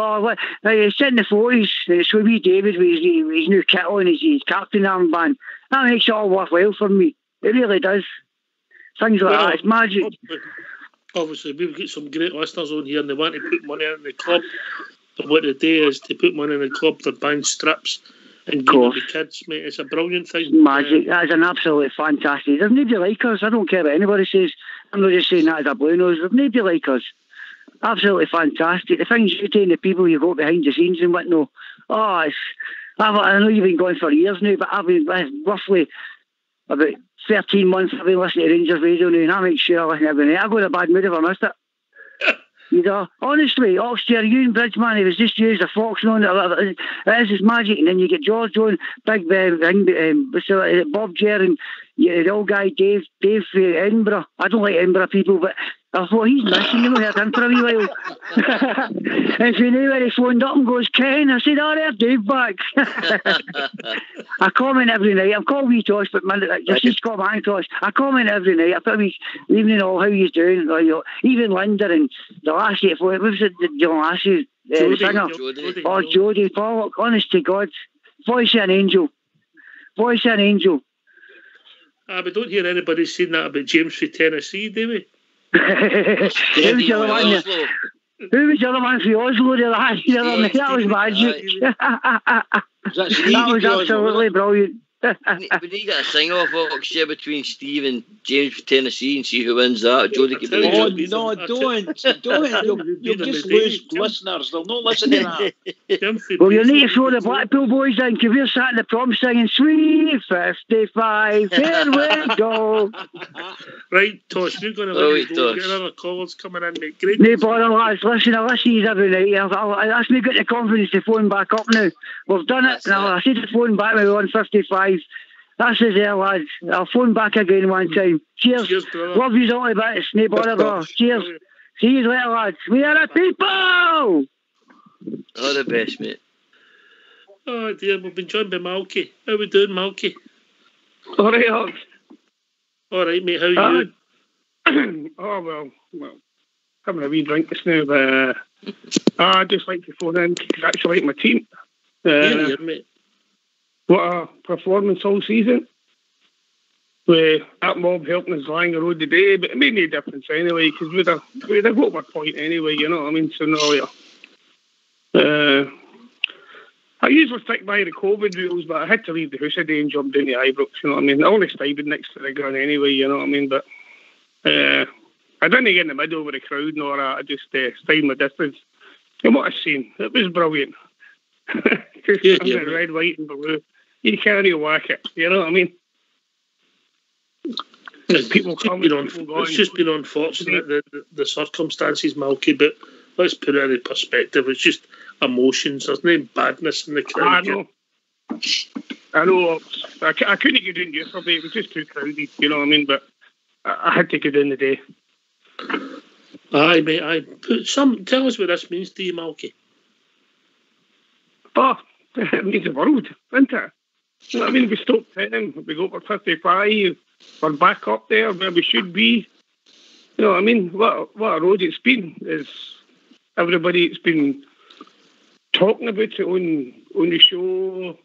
He's sending the photos. It's with wee David with his new kit on, his captain armband. That makes it all worthwhile for me. It really does. Things like that. It's magic. Obviously, we've got some great listeners on here and they want to put money in the club. But what they do is to put money in the club, they're buying strips and giving the kids, mate. It's a brilliant thing. Magic. That is an absolutely fantastic. There's nobody like us. I don't care what anybody says. I'm not just saying that as a blue nose. There's nobody like us. Absolutely fantastic. The things you do and the people you got behind the scenes and whatnot. I know you've been going for years now, but I've been roughly about 13 months I've been listening to Rangers radio now, and I make sure I listen every night. I go in a bad mood if I missed it. Honestly, Oxtear, you and Bridgeman, it was just used a Fox on it. It is magic, and then you get George on, Bob Jer, and the old guy Dave Edinburgh. I don't like Edinburgh people, but I thought he's missing. You know, heard him for a wee while. And so now when he phoned up and goes, Ken, I said, there's Dave back. I comment every night. I'm called wee Tosh, but just call my Tosh. I comment every night. I put a wee evening all how he's doing. Even Linda and the lassie, what was it, the lassie, the singer? Jodie Pollock. Honest to God, voice of an angel. Voice of an angel. We don't hear anybody saying that about James from Tennessee, do we? Who was the other one from Oslo? That was magic. That was absolutely brilliant. We need to get a sing-off auction between Steve and James from Tennessee and see who wins that. Jodie could be don't. You'll just lose listeners. They'll not listen to that. Well, you need to throw the Blackpool boys in because we're sat in the prom singing Sweet 55. Here we go. Right, Tosh, we're going to let you go. Get another callers coming in, mate. Great. No bother, lads. Listen, I listen to you every night. That's me getting the confidence to phone back up now. We've done it. Now, I said to phone back when we were on 55. That's it there, lads. I'll phone back again one time. Cheers brother. Love you all about it. No bother, brother. Cheers. See you later, lads. We are the people! All the best, mate. Oh dear, we've been joined by Malky. How we doing, Malky? All right, Alex. All right, mate. How are you? Oh, well, having a wee drink just now, but I'd just like to phone in to congratulate my team. Yeah, mate. What a performance all season. With that mob helping us along the road today, but it made no difference anyway, because we'd have got my point anyway, you know what I mean? So, no, yeah. I usually stick by the COVID rules, but I had to leave the house today and jump down to Ibrox, you know what I mean? I only stayed next to the gun anyway, you know what I mean? But I didn't get in the middle with the crowd nor that. I just stayed my distance. And what I seen, it was brilliant. Just red, white and blue. You can't really whack it, you know what I mean? People come, it's just been unfortunate, the circumstances, Malky, but let's put it in perspective. It's just emotions. There's no badness in the crowd. I know. I couldn't get in yesterday. It was just too crowded, you know what I mean? But I had to get in the day. Aye, mate. Tell us what this means to you, Malky. Oh, it means the world, doesn't it? You know what I mean? We stopped 10, we go for 55, we're back up there where we should be. You know what I mean? What a road it's been. Everybody's been talking about it on the show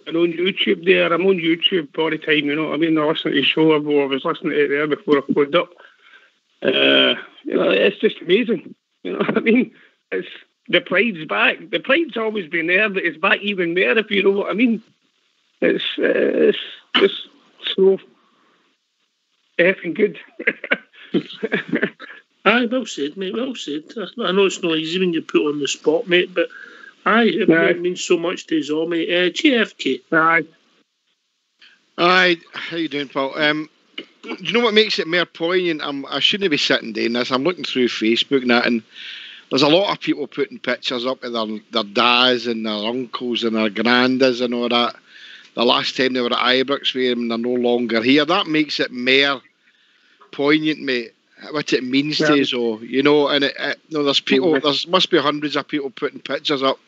and on YouTube there. I'm on YouTube all the time, you know what I mean? I listen to the show, I was listening to it there before I phoned up. You know, it's just amazing. You know what I mean? The pride's back. The pride's always been there, but it's back even more, if you know what I mean. It's just so effing good. Aye, well said, mate, well said. I know it's not easy when you put on the spot, mate, but it means so much to us all, mate. GFK. Aye, how you doing, Paul? Do you know what makes it more poignant? I shouldn't be sitting doing this. I'm looking through Facebook and that, and there's a lot of people putting pictures up of their dads and their uncles and their grandas and all that. The last time they were at Ibrox with him and they're no longer here. That makes it more poignant, mate. What it means to us all, you know. And there's people. There must be hundreds of people putting pictures up.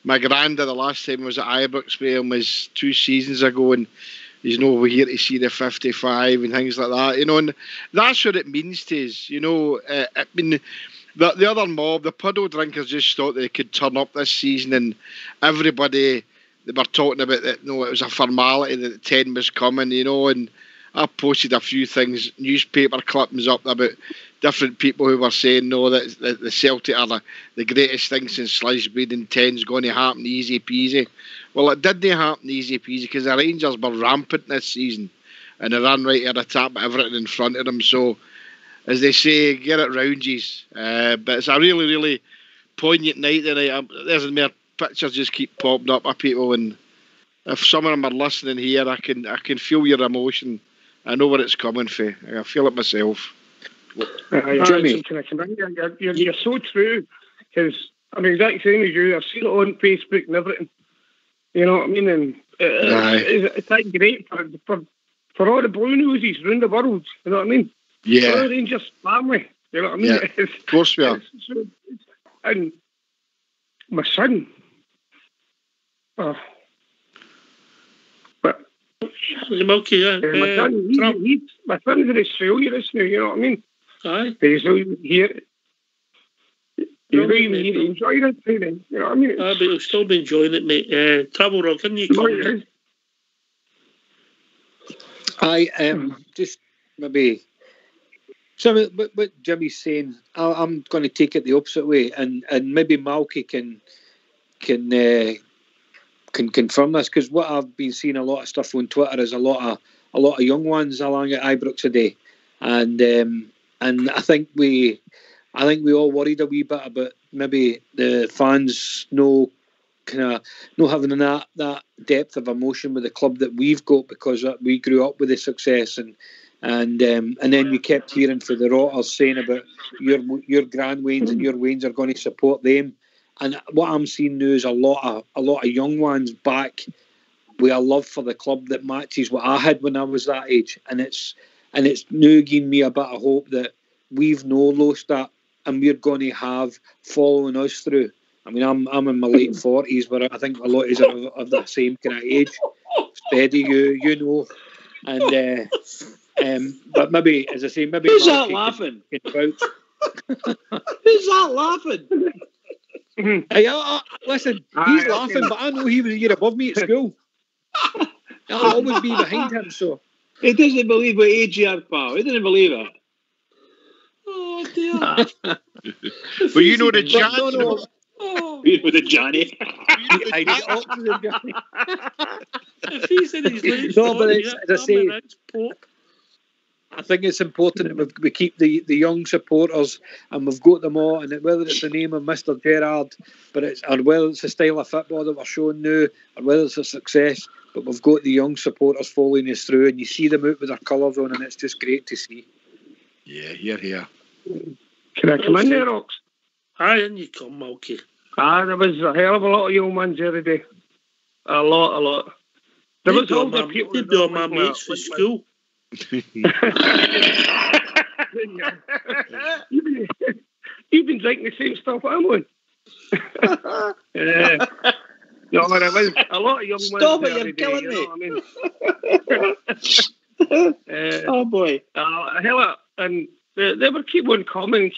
My granda, the last time I was at Ibrox with him was 2 seasons ago, and he's not here to see the 55 and things like that, you know. And that's what it means to us, you know. I mean, the other mob, the puddle drinkers, just thought they could turn up this season, and everybody. They were talking about that, it was a formality that the 10 was coming, you know, and I posted a few things, newspaper clippings up about different people who were saying, no, that the Celtic are the greatest thing since sliced bread and 10's going to happen easy peasy. Well, it didn't happen easy peasy because the Rangers were rampant this season and they ran right at the top of everything in front of them. So, as they say, get it round, geez. But it's a really, really poignant night tonight. There's more pictures just keep popping up of people, and if some of them are listening here, I can feel your emotion. I know where it's coming from. I feel it myself. Jimmy, you're so true, because I'm the exact same as you. I've seen it on Facebook and everything. You know what I mean? And it's that great for all the blue noses around the world. You know what I mean? Yeah. For all the Rangers family. You know what I mean? Yeah. Of course we are. And my son. But my son's in Australia this now, you know what I mean? Aye. He's not even here. He's not even here to enjoy it, you know what I mean? Aye, but he'll still be enjoying it, mate. Travel Rock, can you come? Just maybe some of what Jimmy's saying. I'm going to take it the opposite way, and maybe Malky can confirm this, because what I've been seeing a lot of stuff on Twitter is a lot of young ones along at Ibrox today, and I think we all worried a wee bit about maybe the fans no having that depth of emotion with the club that we've got, because we grew up with the success, and then you kept hearing for the Rotters saying about your Grand Waynes and your Waynes are going to support them. And what I'm seeing now is a lot of young ones back with a love for the club that matches what I had when I was that age, and it's now giving me a bit of hope that we've no lost that, and we're going to have following us through I mean, I'm in my late 40s, but I think a lot of us are of the same kind of age. Steady, you know. And but maybe, as I say, maybe Who's that Marky laughing? can vouch. Who's that laughing? Hey, listen, he's Aye, laughing, okay. but I know he was a year above me at school. I'll always be behind him, so. He doesn't believe what age you are, pal. He doesn't believe it. Oh dear. But you know the But chance. no. Oh, You know the Johnny. I did opposite Johnny. if he's in his late No, but 40s, as I say, I'm an ex-pope. I think it's important that we keep the young supporters, and we've got them all. And whether it's the name of Mr. Gerrard, or whether it's the style of football that we're showing now, or whether it's a success, but we've got the young supporters following us through, and you see them out with their colours on, and it's just great to see. Yeah, here. Can I come in there, Ox? Aye, in you come, Malky. There was a hell of a lot of young ones the other day. A lot. There was older people. They'd be all my mates for school. You've been drinking the same stuff I'm on. No, there was a lot of young ones. Stop it, the you're other day, killing you me. know what I mean? Oh boy. And they would keep on coming.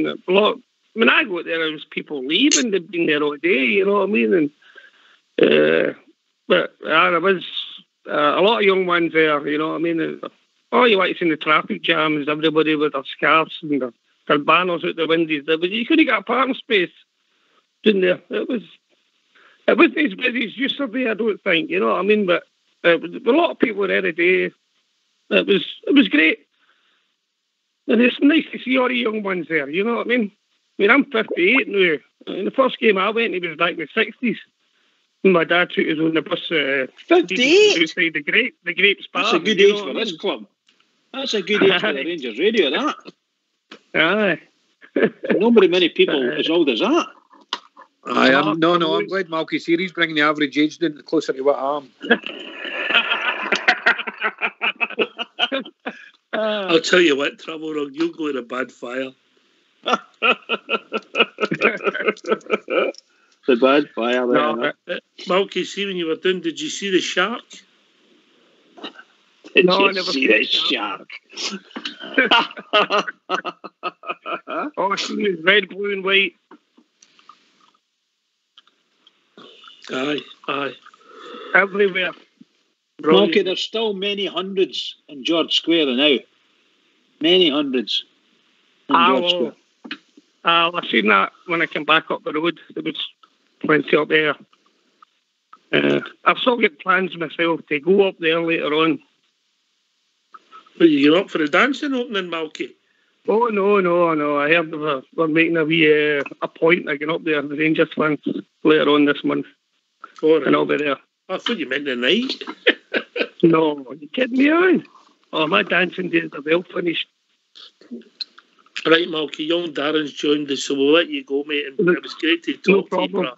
A lot. When I go there, there was people leaving. They'd been there all day. You know what I mean? And but there was a lot of young ones there. You know what I mean? All you like to see in the traffic jams, everybody with their scarves and their banners out the windows. You couldn't get a parking space, didn't there? It wasn't as busy as yesterday, I don't think. You know what I mean? But a lot of people there today. It was great. And it's nice to see all the young ones there, you know what I mean? I'm 58 now. And the first game I went, he was back in the 60s. And my dad took us on the bus. 58? Outside the Grapes Bar. That's a good age for this club. That's a good age for the Rangers radio, that. Aye. Not very many people as old as that. I'm glad Malky's here. He's bringing the average age down closer to what I am. I'll tell you what, Trouble Rug, you'll go in a bad fire. The bad fire there. No, Malky, see when you were doing, did you see the shark? Did no, I you never see seen the shark? Oh, I seen it red, blue, and white. Aye. Everywhere. Brilliant. Okay, there's still many hundreds in George Square now. Many hundreds in George Square. I seen that when I came back up the road. There was plenty up there. I've still got plans myself to go up there later on. But you get up for the dancing opening, Malky? Oh, no. I heard we're making a wee a point of getting up there, the Rangers fans, later on this month. All right. And I'll be there. I thought you meant the night. No, are you kidding me, on? Oh, my dancing days are well finished. Right, Malky, young Darren's joined us, so we'll let you go, mate. And it was great to No talk to you, problem. bro.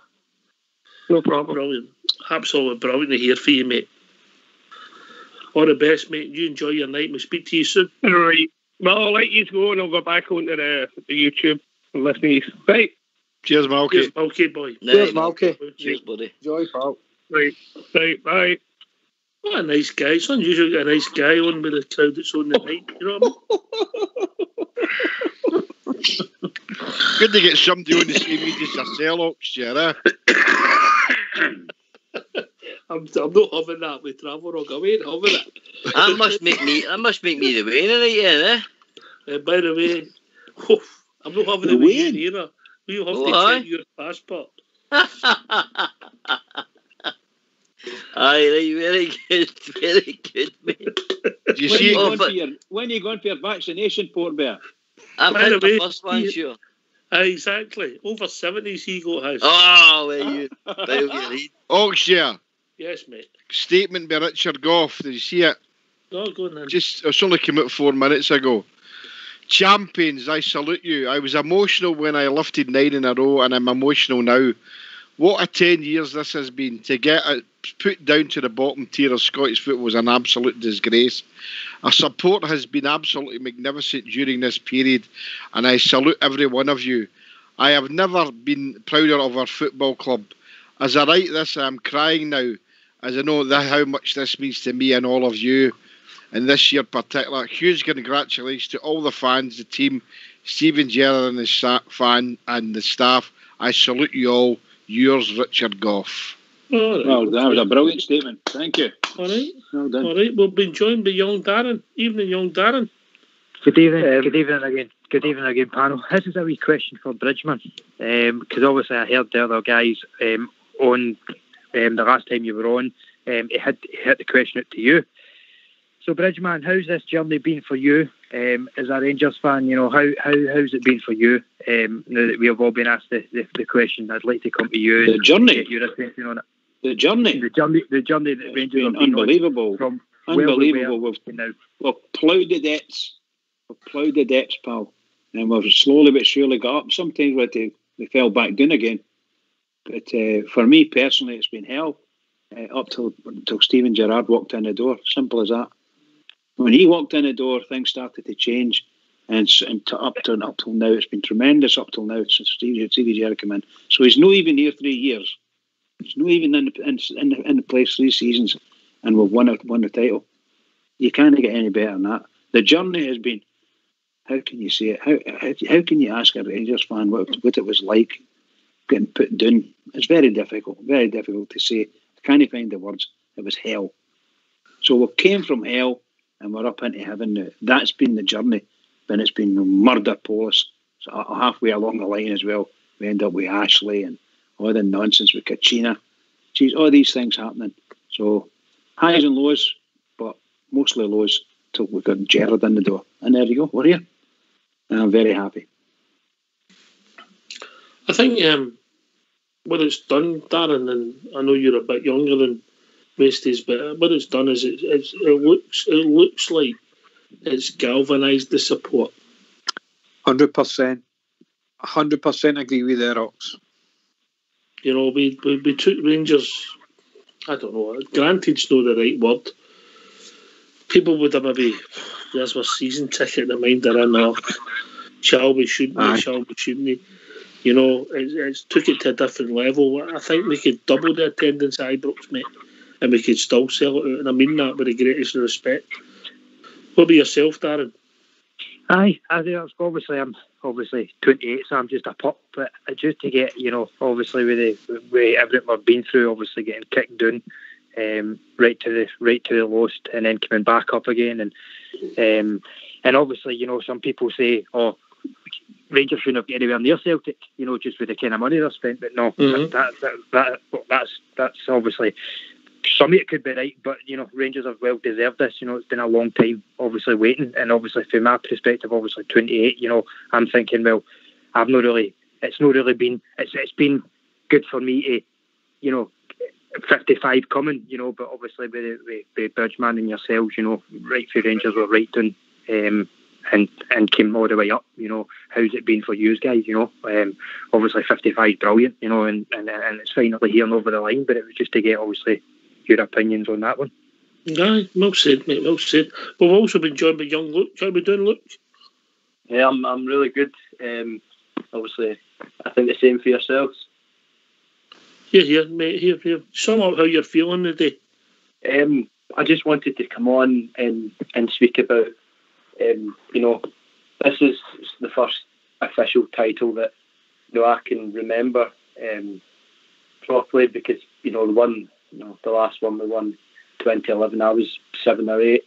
No problem. Brilliant. Absolutely brilliant to hear from you, mate. All the best, mate. You enjoy your night. We'll speak to you soon. Right. Well, I'll let you go and I'll go back onto the YouTube and listen to you. Right. Cheers, Malky. Cheers, Malky, boy. Cheers, Malky. Cheers, buddy. Enjoy, pal. Right. Bye. What a nice guy. It's unusual to get a nice guy on with the crowd that's on the night. You know what I mean? Good to get somebody on the same age as yourself, Ox, yeah. I'm not having that with Travel Rock. I ain't having it. That must make me the winner tonight, eh? By the way, I'm not having The it with win? you either. We'll have Oh, to aye. check your passport. Aye, right, very good, mate. Do you When see? are you going for your vaccination, Port Bear? I've By had the the way, first one, sure. Exactly. Over 70s he got his. Oh, well, you bow your head. Ox, yeah. Yes, mate. Statement by Richard Goff. Did you see it? No, go on then. It's only came out 4 minutes ago. Champions, I salute you. I was emotional when I lifted 9 in a row, and I'm emotional now. What a 10 years this has been. To get it put down to the bottom tier of Scottish football was an absolute disgrace. Our support has been absolutely magnificent during this period, and I salute every one of you. I have never been prouder of our football club. As I write this, I'm crying now, as I know how much this means to me and all of you. And this year in particular, huge congratulations to all the fans, the team, Stephen Gerrard and the staff. I salute you all. Yours, Richard Goff. All right. Well, that was a brilliant statement. Thank you. All right. Well done. All right. We've been joined by young Darren. Evening, young Darren. Good evening. Good evening again. Good evening again, panel. This is a wee question for Bridgman, because obviously I heard the other guys on the last time you were on. He had the question out to you. So, Bridgman, how's this journey been for you as a Rangers fan? You know, how's it been for you? Now that we have all been asked the question, I'd like to come to you. The journey. Get your opinion on it. The journey that Rangers have been unbelievable. From Unbelievable. We've ploughed the depths. We've ploughed the depths, pal. And we've slowly but surely got up. Sometimes we fell back down again. But for me personally, it's been hell up till Stephen Gerrard walked in the door. Simple as that. When he walked in the door, things started to change. And up till now, it's been tremendous up till now since Stevie Gerrard came in. So he's not even here 3 years. He's not even in the place 3 seasons, and we've won the title. You can't get any better than that. The journey has been. How can you say it? How can you ask a Rangers fan what it was like getting put down? It's very difficult to say. I can't find the words. It was hell. So we came from hell and we're up into heaven now. That's been the journey. Then it's been murder police. So halfway along the line as well, we end up with Ashley and all the nonsense with Kachina. Geez, all these things happening. So highs and lows, but mostly lows till we got Gerrard in the door. And there you go, we're here. And I'm very happy. I think what it's done, Darren, and I know you're a bit younger than Wasties, but what it's done is it looks like it's galvanised the support. 100%. 100% agree with the Rocks. You know, we took Rangers, I don't know, granted's not the right word. People would have maybe, there's a season ticket in mind they're in there. Shall we, shouldn't we, shall we, shouldn't we? You know, it's took it to a different level. I think we could double the attendance at Ibrox, mate, and we could still sell it out, and I mean that with the greatest respect. What about yourself, Darren? Aye, I think I'm obviously 28, so I'm just a pup. But just to get, you know, obviously with everything we've been through, obviously getting kicked down, right to the lowest, and then coming back up again, and obviously, you know, some people say, oh, Rangers shouldn't have got anywhere near Celtic, you know, just with the kind of money they're spent. But no, that's obviously. Some of it could be right, but you know, Rangers have well deserved this. You know, it's been a long time, obviously waiting, and obviously from my perspective, obviously 28. You know, I'm thinking, well, it's been good for me to, you know, 55 coming. You know, but obviously with Bridgman and yourselves, you know, right for Rangers were right down, and came all the way up. You know, how's it been for you guys? You know, obviously 55 brilliant. You know, and it's finally here and over the line, but it was just to get obviously your opinions on that one. Aye, well said, mate, well said. But we've also been joined by young Luke. How are we doing, Luke? Yeah, I'm really good. Obviously, I think the same for yourselves. Here, mate, here. Sum up how you're feeling today. I just wanted to come on and speak about, you know, this is the first official title that, you know, I can remember properly, because, you know, the last one we won 2011, I was 7 or 8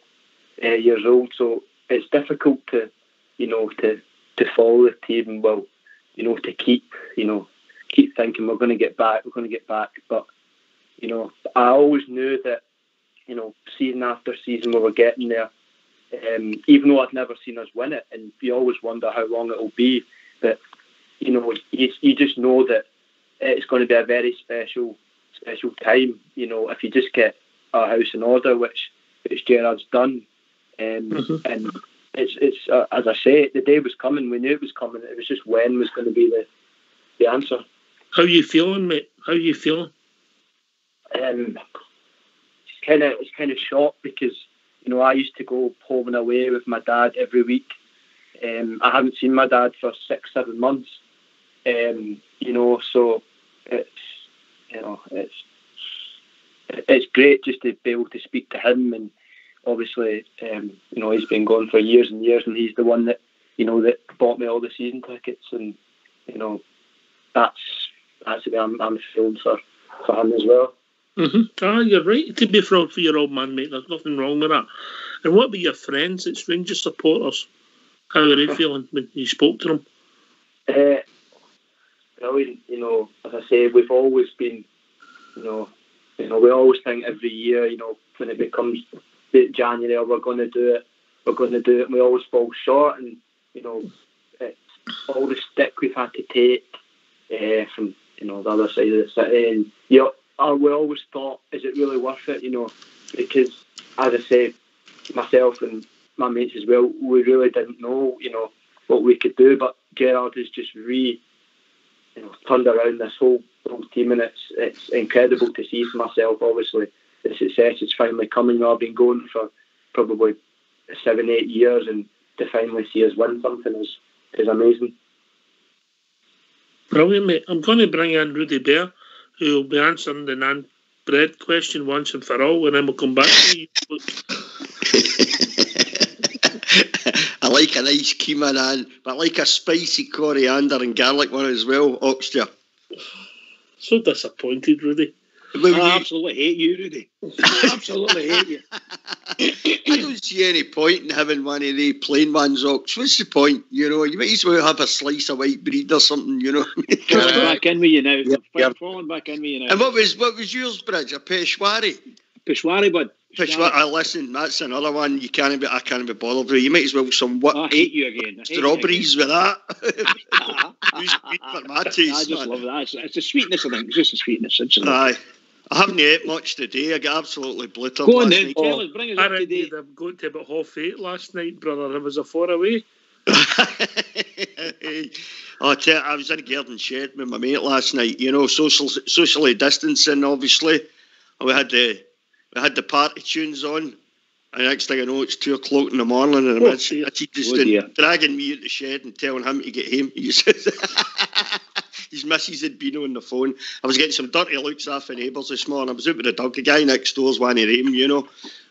years old, so it's difficult to, you know, to follow the team, well, you know, to keep thinking we're going to get back, but, you know, I always knew that, you know, season after season we were getting there, even though I'd never seen us win it, and you always wonder how long it'll be, but, you know, you just know that it's going to be a very special time, you know, if you just get our house in order, which Gerrard's done, and it's as I say, the day was coming. We knew it was coming. It was just when was going to be the answer. How are you feeling, mate? How are you feeling? It's kind of shocked, because, you know, I used to go home and away with my dad every week. I haven't seen my dad for 6-7 months, You know, so it's it's great just to be able to speak to him, and obviously, you know, he's been gone for years and years, and he's the one that, you know, that bought me all the season tickets, and you know, that's the way I'm feeling for him as well. You're right to be proud for your old man, mate. There's nothing wrong with that. And what about your friends? It's Rangers supporters. How are they feeling when you spoke to them? Brilliant. You know, as I say, we've always been, you know, we always think every year, you know, when it becomes January, we're going to do it, and we always fall short. And you know, it's all the stick we've had to take from, you know, the other side of the city, and you know, we always thought, is it really worth it? You know, because as I say, myself and my mates as well, we really didn't know, you know, what we could do. But Gerard has just turned around this whole team, and it's incredible to see for myself. Obviously, the success is finally coming. I've been going for probably 7-8 years, and to finally see us win something is amazing. Brilliant, mate. I'm going to bring in Rudy Bear, who will be answering the Nan bread question once and for all, and then we'll come back to you. I like a nice keema naan, but I like a spicy coriander and garlic one as well, Oxter. So disappointed, Rudy. I absolutely hate you, Rudy. Absolutely hate you. I don't see any point in having one of the plain ones, Ox. What's the point? You know, you might as well have a slice of white bread or something, you know. Back in with you now. Yep. Falling back in with you now. And what was yours, Bridge? A Peshwari? Peshwari, bud. Peshwari. Listen, that's another one I can't be bothered with. You might as well some I hate you again. Strawberries with that. My taste, I just love that. It's the sweetness, I think. It's just the sweetness. Aye. I haven't ate much today. I got absolutely blittered. Go on then, tell us, bring us I up to date. I'm going to about 8:30 last night, brother. It was a 4 away. I was in a garden shed with my mate last night. You know, socially distancing, obviously. We had the party tunes on. And next thing I know, it's 2 o'clock in the morning, and I'm just dragging me out the shed and telling him to get home. His missus had been on the phone. I was getting some dirty looks off the neighbours this morning. I was out with the dog. The guy next door's one of them, you know,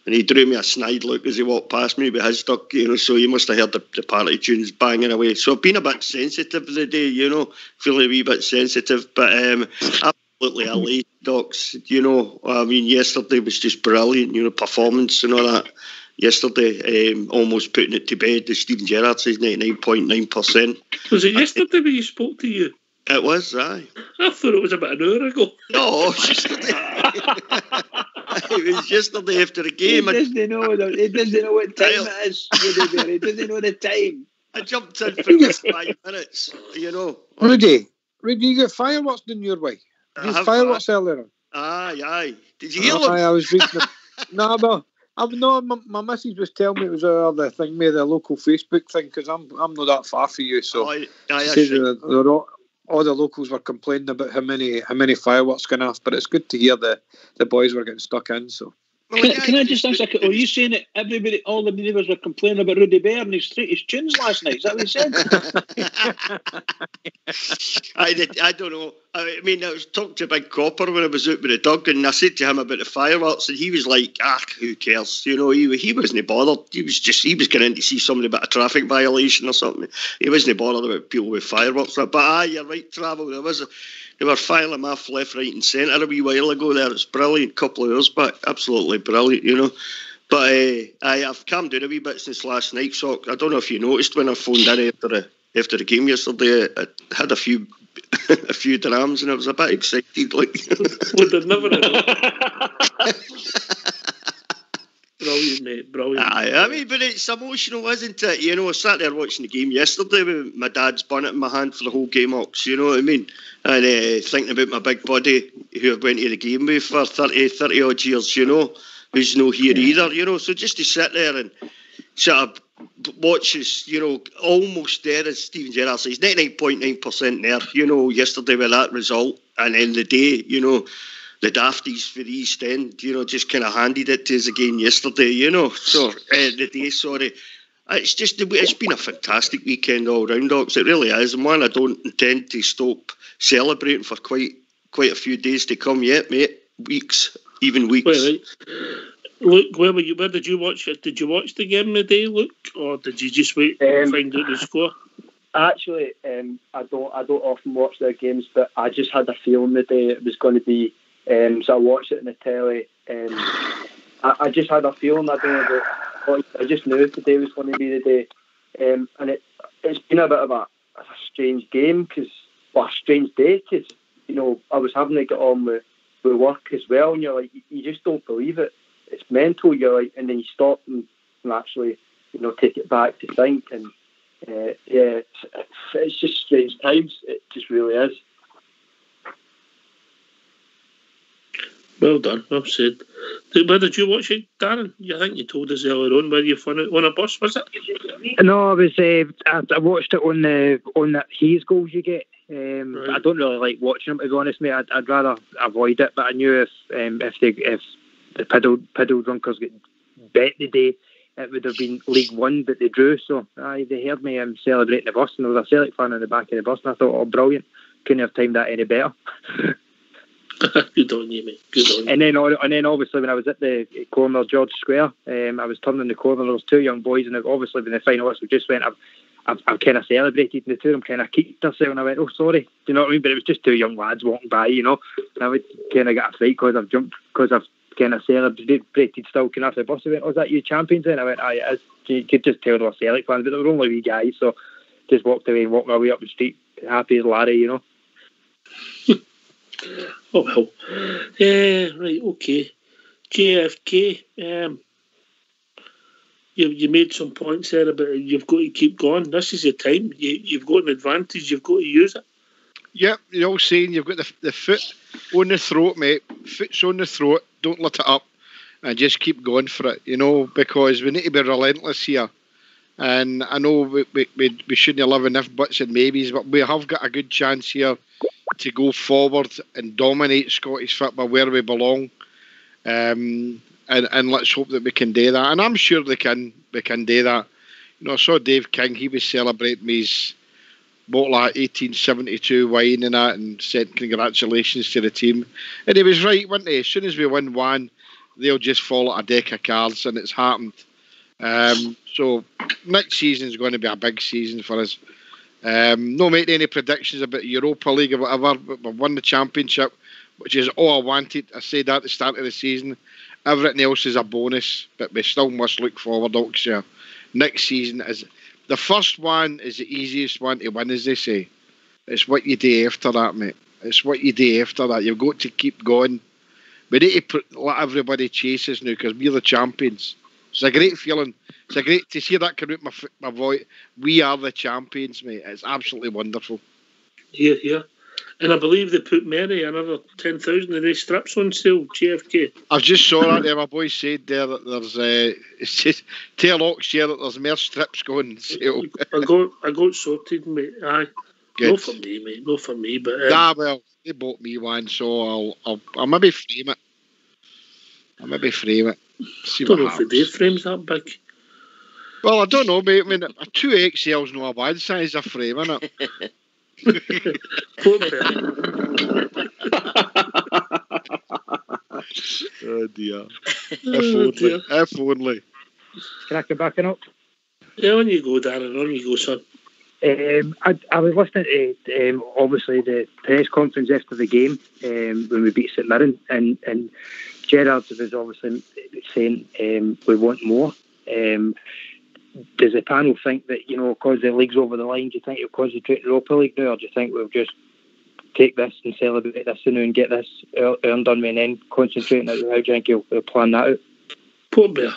and he drew me a snide look as he walked past me with his dog, you know, so he must have heard the party tunes banging away. So I've been a bit sensitive the day, you know, feeling a wee bit sensitive, but absolutely a late docs, you know. I mean, yesterday was just brilliant, you know, performance and all that. Yesterday, almost putting it to bed. The Stephen Gerrard says 99.9%. Was it yesterday when he spoke to you? It was, aye. I thought it was about an hour ago. No, it was yesterday. It was yesterday after the game. He doesn't know what time it is. He doesn't know the time. I jumped in for about 5 minutes, you know. Rudy, you got fireworks down your way? You had fireworks earlier. Aye. Did you hear them? I was reading them. No, my missus was telling me it was the thing with the local Facebook thing, because I'm not that far for you, so all the locals were complaining about how many fireworks going off, but it's good to hear the boys were getting stuck in. So can I just ask? Are you saying that all the neighbours were complaining about Rudy Bear and his tunes last night? Is that what you said? I don't know. I mean, I was talking to Big Copper when I was out with the dog, and I said to him about the fireworks, and he was like, who cares? You know, he wasn't bothered. He was getting in to see somebody about a traffic violation or something. He wasn't bothered about people with fireworks. But you're right, Travel. They were filing them off left, right, and centre a wee while ago there. It's brilliant, couple of hours back. Absolutely brilliant, you know. But I've calmed down a wee bit since last night, so I don't know if you noticed when I phoned in after the game yesterday, I had a few drams and I was a bit excited. Like, would have never Brilliant, mate. Brilliant. I mean, but it's emotional, isn't it? You know, I sat there watching the game yesterday with my dad's bonnet in my hand for the whole game, Ox, you know what I mean? And thinking about my big buddy who I went to the game with for 30 odd years, you know, who's no here either, you know. So just to sit there and sort of watch us, you know, almost there, as Stephen Gerrard says, 99.9% there, you know, yesterday with that result. And then the day, you know, the Dafties for the East End, you know, just kind of handed it to us again yesterday, you know. So, the day, sorry. It's been a fantastic weekend all round, Ox. It really is, and one I don't intend to stop celebrating for quite a few days to come yet, mate. Weeks, even weeks. Well, right. Luke, where did you watch it? Did you watch the game today, Luke, or did you just wait and find out the score? Actually, I don't often watch their games, but I just had a feeling the day it was going to be. So I watched it on the telly. I just had a feeling. I don't know. I just knew today was going to be the day, and it's been a bit of a strange game a strange day because I was having to get on with work as well, and you're like, you just don't believe it. It's mental. You're like, and then you stop and actually, take it back to think, and it's just strange times. It just really is. Well done, well said. Where did you watch it, Darren? I think you told us earlier on where you found it on a bus, was it? No, I was. I watched it on that Hayes goals you get. Right. I don't really like watching them, to be honest, mate. I'd rather avoid it. But I knew if the piddle drunkers get bet today, it would have been League One, but they drew. So they heard me celebrating the bus, and there was a Celtic fan in the back of the bus, and I thought, oh, brilliant! Couldn't have timed that any better. Good on you, mate. Good on you. And then obviously when I was at the corner, George Square, I was turning the corner. There was two young boys, and obviously when the final whistle just went, I've kind of celebrated, and the two of them kind of kicked themselves, and I went, oh, sorry. Do you know what I mean? But it was just two young lads walking by, and I would kind of get a fright because I've kind of celebrated still coming off the bus. I went, oh, is that you champions? And I went, aye, it is. You could just tell they were Celtic fans, but they were only wee guys, so just walked away and walked my way up the street, happy as Larry, Oh well. Right, okay. JFK, you made some points there about you've got to keep going. This is your time. You've got an advantage. You've got to use it. Yep, you're all saying you've got the foot on the throat, mate. Foot's on the throat. Don't let it up, and just keep going for it. Because we need to be relentless here. And I know we shouldn't live in if buts and maybes, but we have got a good chance here to go forward and dominate Scottish football where we belong. And let's hope that we can do that. And I'm sure we can do that. I saw Dave King, he was celebrating his bottle of 1872 wine and that, and said congratulations to the team. And he was right, wasn't he? As soon as we win one, they'll just fall at a deck of cards, and it's happened. So next season is going to be a big season for us. No making any predictions about Europa League or whatever, but we've won the championship, which is all I wanted. I said that at the start of the season. Everything else is a bonus, but we still must look forward, Oxford. Next season is the first one is the easiest one to win, as they say. It's what you do after that, mate. It's what you do after that. You've got to keep going. We need to let everybody chase us now because we're the champions. It's a great feeling. It's a great to see that come out my voice. We are the champions, mate. It's absolutely wonderful. Yeah. And I believe they put Mary another 10,000 of these strips on sale, JFK. I've just saw that there. My boy said there that there's it's just tell Oxshare that there's more strips going on sale. I got sorted, mate. Aye. Good. Not for me, mate. Not for me, but well, they bought me one, so I'll maybe frame it. See don't know if the frame's that big. Well, I don't know, mate. I mean, a 2XL's not a bad size of frame, isn't it? Oh dear. If only. Can I come back and up? Yeah, on you go, Darren. On you go, son. I was listening to obviously the press conference after the game when we beat St Mirren, and Gerrard was obviously saying we want more. Does the panel think that, because the league's over the line, do you think he'll concentrate on the Europa League now, or do you think we'll just take this and celebrate this and get this earned on me and then concentrate on it? How do you think he'll plan that out? Poor bear.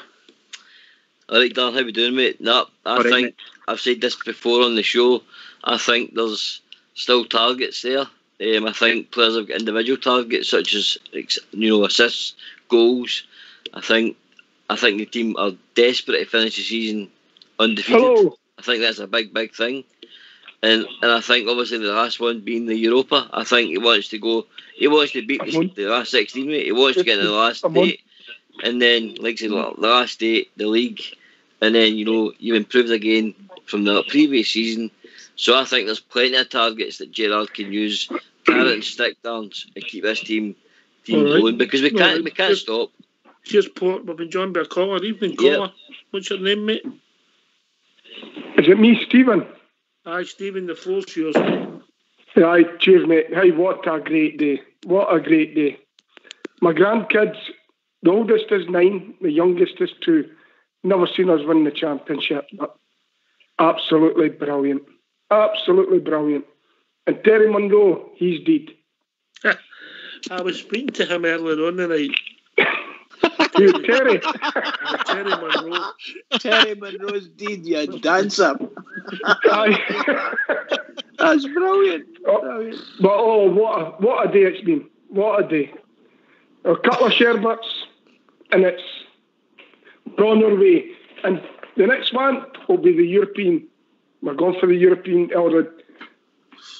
All right, Dan, how we doing, mate? No, I think, mate. I've said this before on the show, I think there's still targets there. I think players have got individual targets such as assists, goals. I think the team are desperate to finish the season undefeated. Hello. I think that's a big thing. And I think obviously the last one being the Europa, I think he wants to beat the last 16, mate. He wants to get in the last 8. And then, like I said, the last 8, the league, and then you improved again from the previous season. So I think there's plenty of targets that Gerrard can use, carrot and stick downs, and keep this team going, because we can't stop. Cheers, Port. We've been joined by a caller. Evening, caller. Yep. What's your name, mate? Is it me, Stephen? Aye, Stephen, the floor's yours, mate. Aye, cheers, mate. Hey, what a great day. What a great day. My grandkids, the oldest is 9, the youngest is 2. Never seen us win the championship, but absolutely brilliant. Absolutely brilliant. And Terry Munro, he's dead. I was speaking to him earlier on tonight. Who, Terry? Terry Munro. Terry Munro's deed, you dancer. Aye. That's brilliant. But what a day it's been. What a day. A couple of sherbets, and we're on our way. And the next one will be the European. We're going for the European or the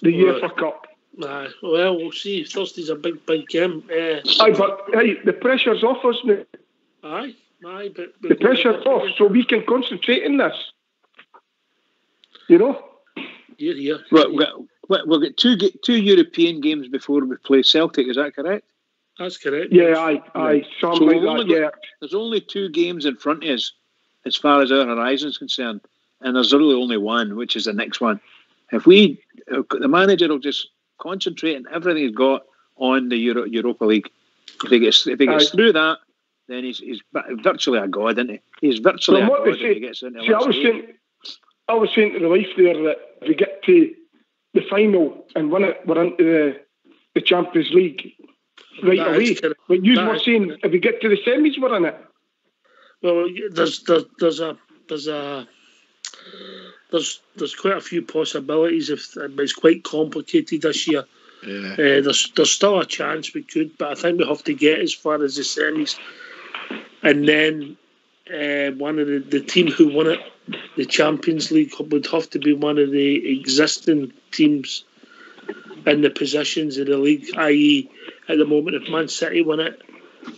UEFA Cup. Aye, well, we'll see. Thursday's a big game. Aye, but hey, the pressure's off us now. Aye, but the pressure's off, so we can concentrate on this. You know. Yeah. We'll get two European games before we play Celtic. Is that correct? That's correct. Yeah, aye. Something like that. Yeah. There's only 2 games in front of us, as far as our horizon's concerned, and there's really only one, which is the next one. If the manager will just concentrate on everything he's got on the Europa League. If he gets through that, then he's virtually a god, isn't he? He's virtually a god if he gets into the I was saying to the wife there that if we get to the final and win it, we're into the Champions League right away. But you were saying if we get to the semis, we're in it. Well, there's quite a few possibilities. It's quite complicated this year. Yeah. There's still a chance we could, but I think we have to get as far as the semis, and then one of the team who won it, the Champions League, would have to be one of the existing teams in the positions of the league. I.e., at the moment, if Man City win it,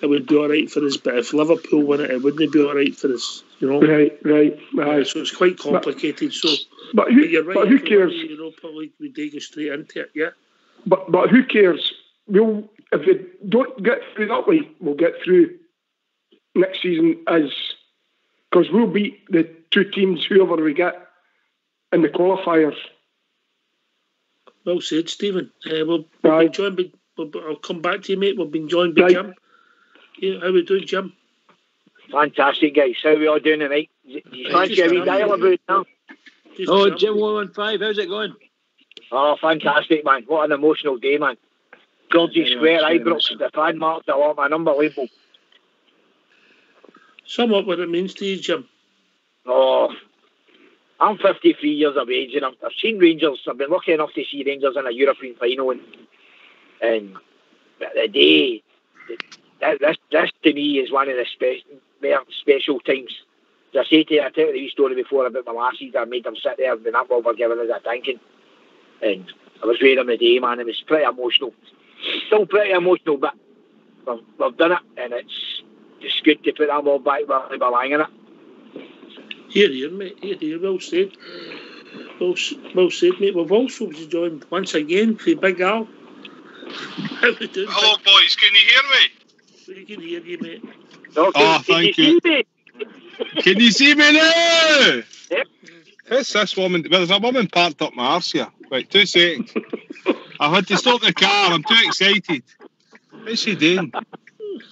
it would be all right for us. But if Liverpool win it, it wouldn't be all right for us. You know. Right. So it's quite complicated. But you're right. But who cares? The Europa League, we do go straight into it. Yeah. But who cares? If we don't get through that way, we'll get through next season because we'll beat the 2 teams, whoever we get, in the qualifiers. Well said, Stephen. We'll be joined by. I'll come back to you, mate. We've been joined by Jim. Yeah, how we doing, Jim? Fantastic, guys. How we all doing tonight? You fancy a wee dial about it now? Jim 115, how's it going? Oh, fantastic, man. What an emotional day, man. Georgie Square, Ibrox, the fan marked a lot, man. Unbelievable. Sum up what it means to you, Jim. Oh, I'm 53 years of age, and I've seen Rangers. I've been lucky enough to see Rangers in a European final, and the day, this to me is one of the special times. As I say to you, I tell you the wee story before about my lasses. I made them sit there when that ball were giving us a thinking, and I was with them the day, man. It was pretty emotional. Still pretty emotional, but we've done it, and it's just good to put that ball back where they belong in it. Here, mate. Here. Well said. Well said, mate. We've also been joined once again by Big Al. How we doing? Hello, boys. Can you hear me? We can hear you, mate. Thank you. Can you see me now? Yep. Who's this woman? Well, there's a woman parked up my arse here. Wait, 2 seconds. I had to stop the car. I'm too excited. What's she doing?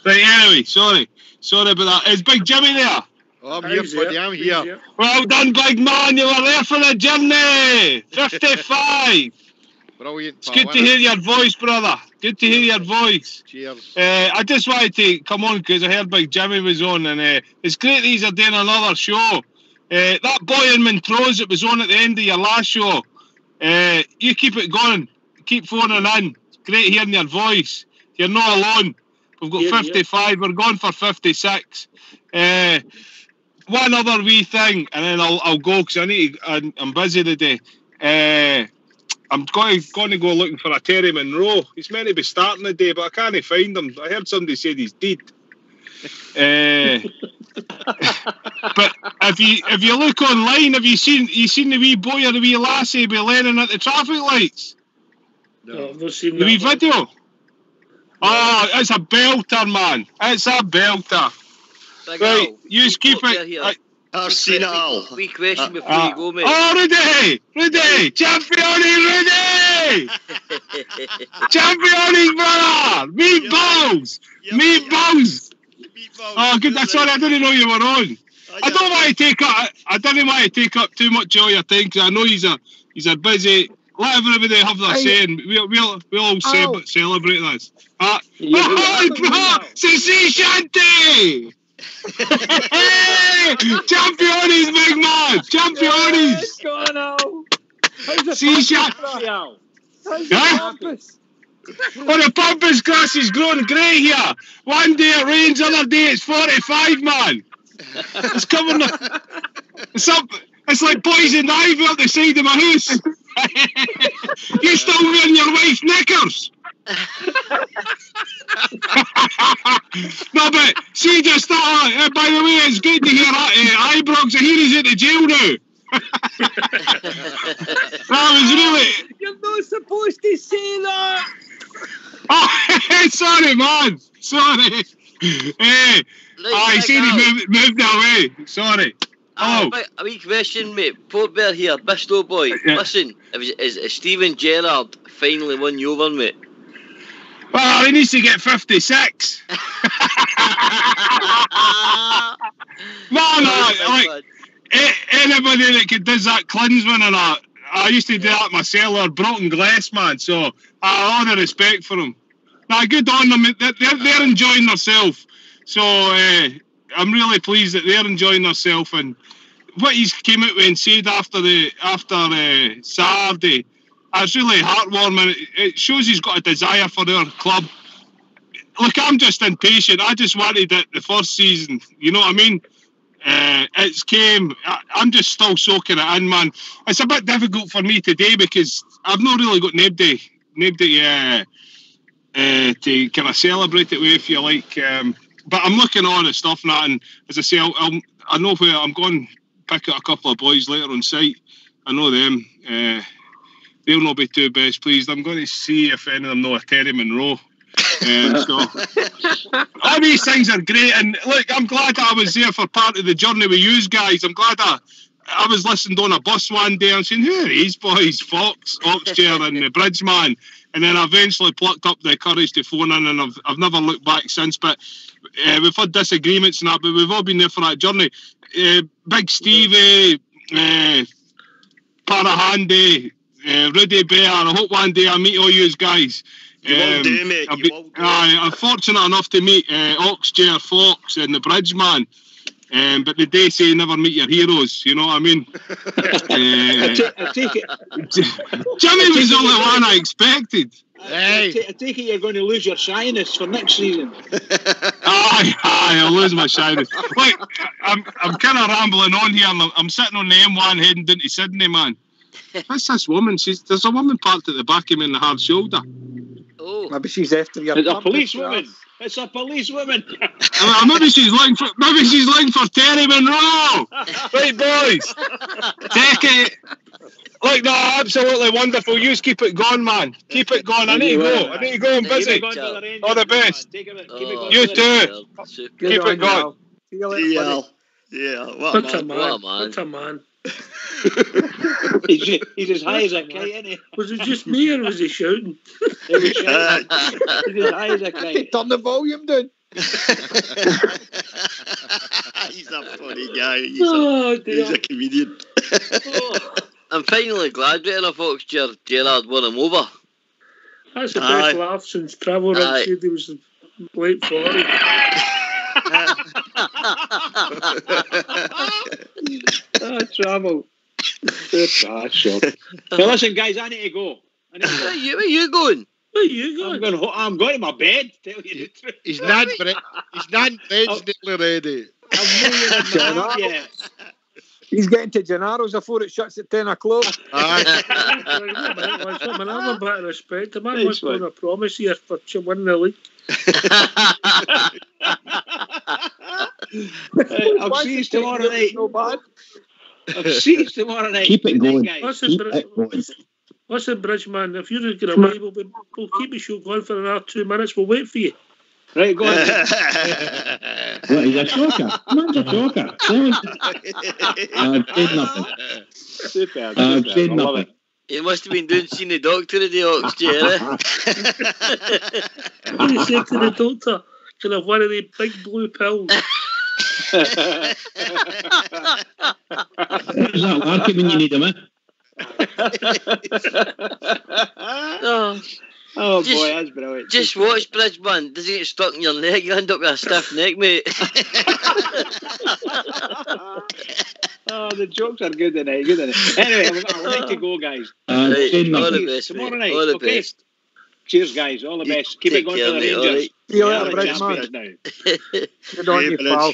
Right, anyway, sorry about that. Is Big Jimmy there? Oh, I'm here, buddy. I'm here. Well done, big man. You were there for the journey. 55. Brilliant. It's good to hear your voice, brother. Good to hear your voice. Cheers. I just wanted to come on because I heard Big Jimmy was on, and it's great that he's doing another show. That boy in Montrose that was on at the end of your last show, you keep it going. Keep phoning in. It's great hearing your voice. You're not alone. We've got 55. We're going for 56. One other wee thing, and then I'll go because I'm busy today. I'm going to go looking for a Terry Munro. He's meant to be starting the day, but I can't find him. I heard somebody said he's dead. But if you look online, have you seen the wee boy or the wee lassie be learning at the traffic lights? No, I've not seen The wee that. video. Oh, it's a belter, man. It's a belter. Big Right, Al, you just keep here, it. here. I've seen it all. Wee question before you go, mate. Oh, Rudy! Championi, Rudy! Championi, brother! Meatballs! Meatballs! Oh, good. Sorry, I didn't know you were on. I don't want to take up. I didn't want to take up too much of your time because I know he's a busy. Let everybody have their saying. We'll all celebrate this. Oh, bro! Sisi Shanti! Championies, big man! Championies! Let's go now. How's See, the purpose? Oh, the purpose grass is growing grey here. One day it rains, other day it's 45, man. It's covering it's up. It's like poison ivy up the side of my house. You still wearing your wife's knickers? No, but see, just that. By the way, it's good to hear that. Ibrox, I hear he's at the jail now. That was really. You're not supposed to say that. Oh, sorry, man. Sorry. Hey, I see he moved away. Sorry. Oh, a wee question, mate. Port Bear here, Bristol boy. Yeah. Listen, is Steven Gerrard finally won you over, mate? Well, he needs to get 56. No, like anybody that does that Klinsman and that, I used to do that myself, or broken glass, man. So all the respect for them. Now, good on them. They're enjoying themselves. So I'm really pleased that they're enjoying themselves. And what he came out with and said after Saturday, it's really heartwarming. It shows he's got a desire for their club. Look, I'm just impatient. I just wanted it the first season. You know what I mean? It's came. I'm just still soaking it in, man. It's a bit difficult for me today because I've not really got nobody to kind of celebrate it with, if you like. But I'm looking at all the stuff now, and as I say, I know where I'm going to pick up a couple of boys later on site. I know them. They'll not be too best pleased. I'm going to see if any of them know a Terry Monroe. So all these things are great, and look, I'm glad that I was there for part of the journey with you guys. I'm glad I was listening on a bus one day and saying, who are these boys? Fox, Oxchair and the Bridgeman. And then I eventually plucked up the courage to phone in, and I've never looked back since. But we've had disagreements and that, but we've all been there for that journey. Big Stevie, Parahandy, Rudy Bear. I hope one day I meet all you guys. You will do, mate. I'm fortunate enough to meet Oxchair, Fox and the Bridgeman. But the day say never meet your heroes, you know what I mean? I take it. Jimmy was the only one I expected. I take it you're going to lose your shyness for next season. Aye, I'll lose my shyness. Wait, I'm kind of rambling on here. I'm sitting on the M1 heading down to Sydney, man. What's this woman? There's a woman parked at the back of me in the hard shoulder. Oh, maybe she's after your. It's a policewoman. It's a policewoman. Maybe she's looking for Terry Monroe. Right, boys, take it. Look, no, absolutely wonderful. You just keep it going, man. Keep it going. I need to go. I'm busy. All the best. You too. Keep it going. Yeah. What a man. He's as high as a kite, isn't he? Was it just me or was he shouting? He was shouting. He's as high as a kite. Turn the volume down. He's a funny guy. He's a comedian. I'm finally glad that enough Oxchair Gerrard won him over. That's the best laugh since Trevor said he was late 40. Travel. Sure. Now listen, guys, I need to go. Where are you going? I'm going to my bed. Tell you the truth. He's not bed's nearly ready. He's getting to Gennaro's before it shuts at 10 o'clock. I'm a bit of respect. The man was going to promise here for winning the league. I'll see you tomorrow night. No bad. I'll see you tomorrow night. Keep it going. Guys. Keep it going. Listen, Bridgeman, if you're going away, we'll keep the show going for another 2 minutes. We'll wait for you. Right, go on. What, he's a shocker? Man's a shocker. I've said nothing. Super. I've said nothing. You must have been seeing the doctor today, Ox, Jerry. What do you say to the doctor? Can I have one of the big blue pills? How's that working when you need him, eh? Oh boy, that's brilliant. Just watch, Bridgeman. Does he get stuck in your neck? You end up with a stiff neck, mate. Oh, the jokes are good tonight. Anyway, I'll let you go, guys. Right, all the best, tomorrow mate. night. All the Okay. best. Cheers, guys. All the best. Keep it Take going care, for the mate. All Rangers. right. See you They're later, the Bridgeman. champions now. Good on you, pal.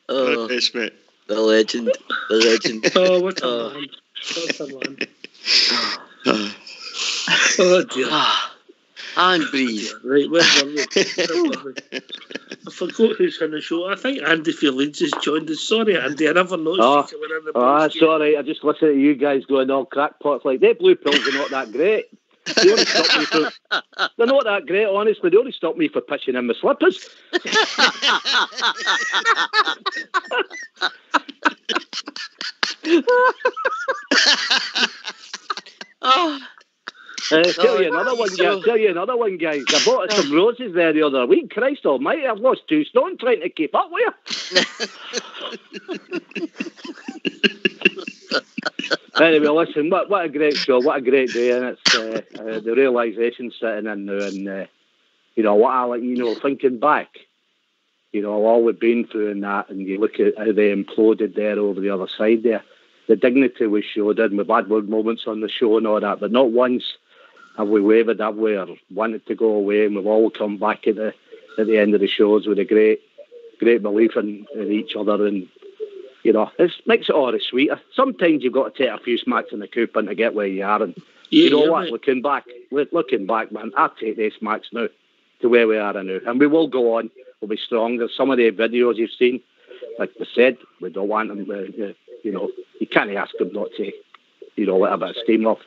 Oh, All the best, mate. the legend. The legend. Oh, what a man. What a man. Oh, dear. And breathe. Right, where were we? I forgot who's in the show. I think Andy Fieldings has joined us. Sorry, Andy, I never noticed you coming in the that's all right. I just listen to you guys going all crackpots like their blue pills are not that great. They only stop me for, they're not that great, honestly. They only stop me for pitching in my slippers. Tell you another one, guys. I bought some roses there the other week. Christ almighty, I've lost 2 stone trying to keep up with you. Anyway, listen, what a great show, what a great day, and it's the realisation setting in now, and thinking back, all we've been through and that, and you look at how they imploded there over the other side there. The dignity we showed, and we've had good moments on the show and all that, but not once have we wavered that way or wanted to go away, and we've all come back at the end of the shows with a great belief in each other, and it makes it all the sweeter. Sometimes you've got to take a few smacks in the coupon to get where you are, and what? Mate. Looking back, man, I take these smacks now to where we are now, and we will go on. We'll be stronger. Some of the videos you've seen, like we said, we don't want them. You can't ask them not to, let a bit of steam off.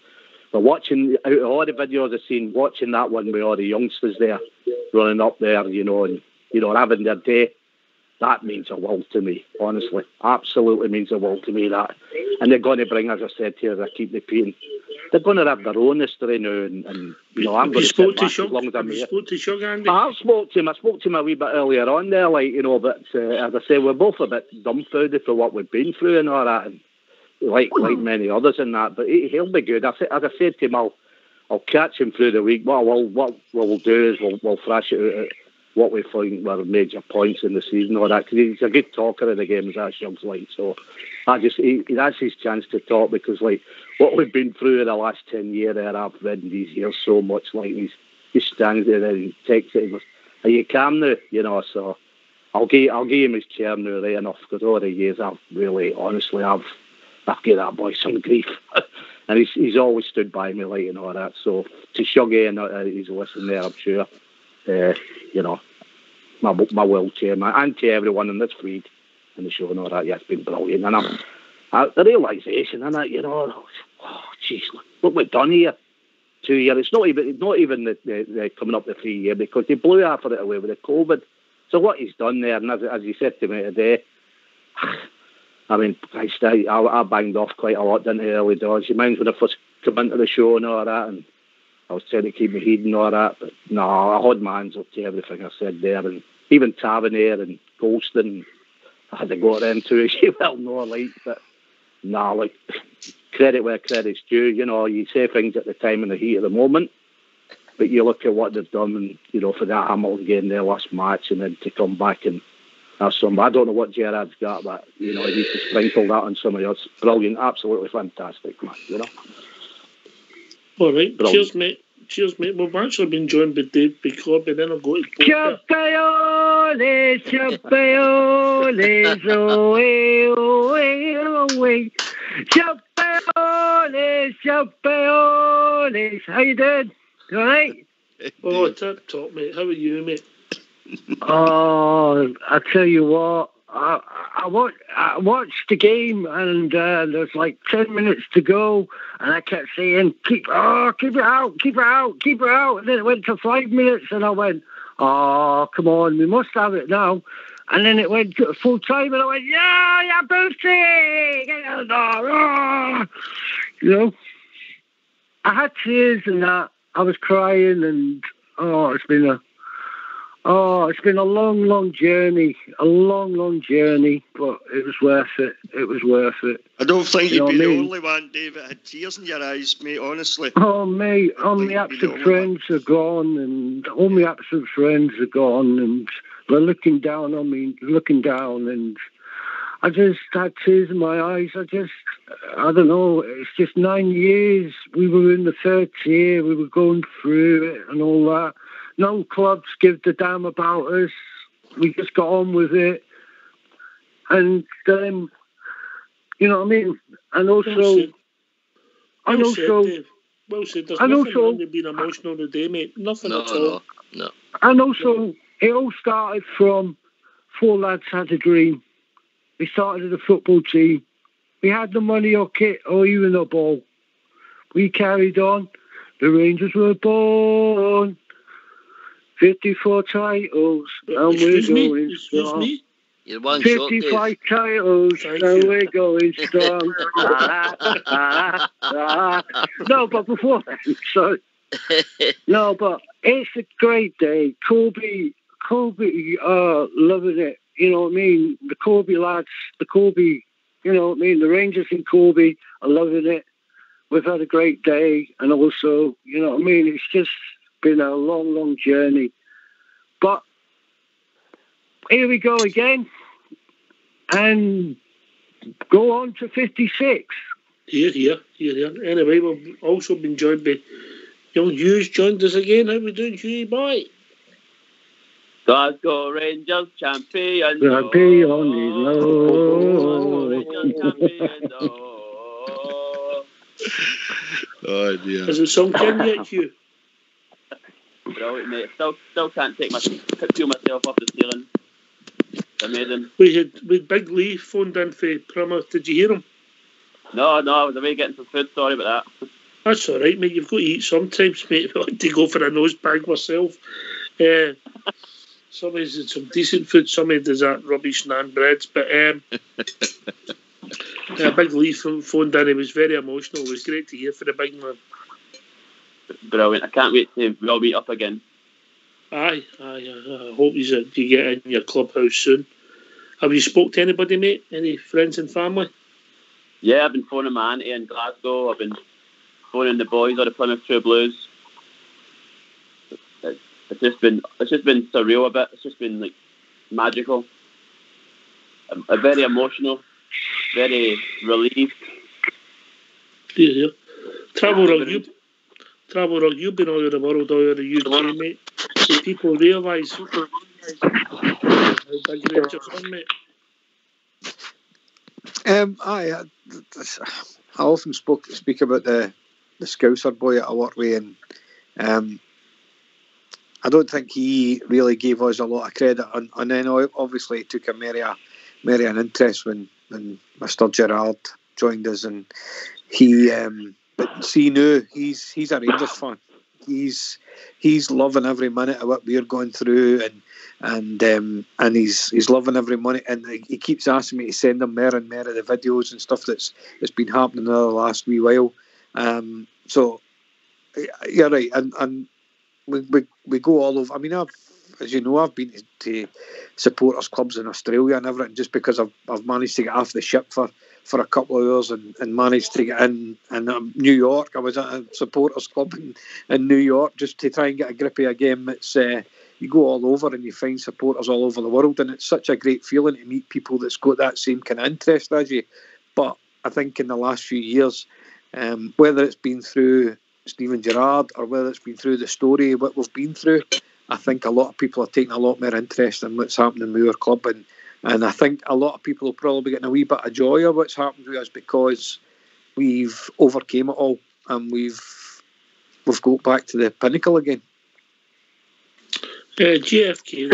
But watching out of all the videos I've seen, watching that one with all the youngsters there running up there, and having their day, that means a world to me, honestly. Absolutely means a world to me, that. And they're going to bring, as I said to you, as I keep repeating, they're going to have their own history now, and I'm going to sit back as long as I'm here. Spoke to Shug, Andy? I spoke to him a wee bit earlier on there, but as I say, we're both a bit dumbfounded for what we've been through and all that, and like many others in that, but he'll be good. As I said to him, I'll catch him through the week. What we'll do is we'll thrash it out at what we think were major points in the season, all that, because he's a good talker of the game, as that Shug's like. So that's his chance to talk, because like what we've been through in the last 10 years there, I've read in these ears so much, like he stands there and he takes it. He goes, "Are you calm now?" So I'll give him his chair now, right enough, because over the years I've given that boy some grief. And he's always stood by me, like, and all that. So to Shuggy, and he's listening there, I'm sure. My wheelchair, and to everyone in this feed and the show and all that, it's been brilliant. And the realisation, and that, oh, jeez, look what we've done here. 2 years. It's not even the coming up the 3 year, because they blew half of it away with the COVID. So what he's done there, and as he said to me today, I mean, I banged off quite a lot, didn't I, early doors. You mind when I first come into the show and all that, and I was trying to keep my head and all that, but no, I had my hands up to everything I said there, and even Tavernier and Golston, I had to go at them too, as you well know, like, but no, like, credit where credit's due. You say things at the time in the heat of the moment, but you look at what they've done, and, for that Hamilton game, their last match, and then to come back and have some, I don't know what Gerard's got, but, he needs to sprinkle that on somebody else. Brilliant, absolutely fantastic, man, All right, Brilliant. Cheers, mate. We've actually been joined by Dave Bicob, and then I'll go to Champions, champions, away, away, away. Champions, champions. How you doing? You all right? Oh, tip top, mate. How are you, mate? Oh, I tell you what, I watched the game, and there's like 10 minutes to go, and I kept saying, keep it out, keep it out, keep it out. And then it went to 5 minutes, and I went, oh, come on, we must have it now. And then it went to full time, and I went, yeah, Bootsy, get out of there. Oh. You know, I had tears and that. I was crying, and it's been a long journey, but it was worth it. It was worth it. I don't think You know you'd be what I the mean? only one, Dave, that had tears in your eyes, mate, honestly. Oh, mate, all my absolute friends are gone, and they're looking down on me, and I just had tears in my eyes. I don't know, it's just 9 years. We were in the third tier, we were going through it and all that. No clubs give a damn about us. We just got on with it. And, you know what I mean? And also... Well said, Dave. Well said. There's nothing wrong with being emotional today, mate. Nothing at all. No. And also, it all started from 4 lads had a dream. We started a football team. We had the money or kit or even a ball. We carried on. The Rangers were born. 54 titles, and we're going strong. You're one shot, 55 titles, and we're going strong. No, but before that, sorry. No, but it's a great day. Corby, loving it. You know what I mean? The Corby lads, you know what I mean? The Rangers in Corby are loving it. We've had a great day, and also, you know what I mean? It's just been a long journey. But here we go again, and go on to 56. Here. Anyway, we've also been joined by young Hughes joined us again. How we doing, Hughie boy? Glasgow Rangers champions. Champions, Oh dear. Has it sunk in yet, Hugh? Brilliant, mate. Still can't peel myself off the ceiling. Amazing. We had Big Lee phoned in for Plymouth. Did you hear him? No, I was away getting some food. Sorry about that. That's all right, mate. You've got to eat sometimes, mate. I like to go for a nose bag myself. Somebody's had some decent food. Somebody does that rubbish naan breads. But Big Lee phoned in. He was very emotional. It was great to hear for the big man. Brilliant. I can't wait to all meet up again. Aye. I hope you get in your clubhouse soon. Have you spoke to anybody, mate? Any friends and family? Yeah, I've been phoning my auntie in Glasgow. I've been phoning the boys of the Plymouth True Blues. It's just been surreal a bit. It's just been like magical. A very emotional, very relieved. Yeah. Travel Rug, you've been all over the world, all over the UK, mate. So people realise how big Rangers are, mate. I often speak about the Scouser boy that I work with, and I don't think he really gave us a lot of credit, and then obviously he took a merry an interest when Mr. Gerrard joined us, and he but see now he's a Rangers fan. He's loving every minute of what we're going through, and he's loving every minute, and he keeps asking me to send him more and more of the videos and stuff that's been happening in the last wee while. So you're right, and we go all over. I mean, as you know, I've been to supporters clubs in Australia and everything, just because I've managed to get off the ship for a couple of hours and managed to get in. And New York, I was at a supporters club in New York just to try and get a grip of a game. It's you go all over and you find supporters all over the world, and it's such a great feeling to meet people that's got that same kind of interest as you. But I think in the last few years, whether it's been through Steven Gerrard or whether it's been through the story what we've been through, I think a lot of people are taking a lot more interest in what's happening with our club, and I think a lot of people will probably be getting a wee bit of joy of what's happened with us because we've overcame it all and we've got back to the pinnacle again. GFK.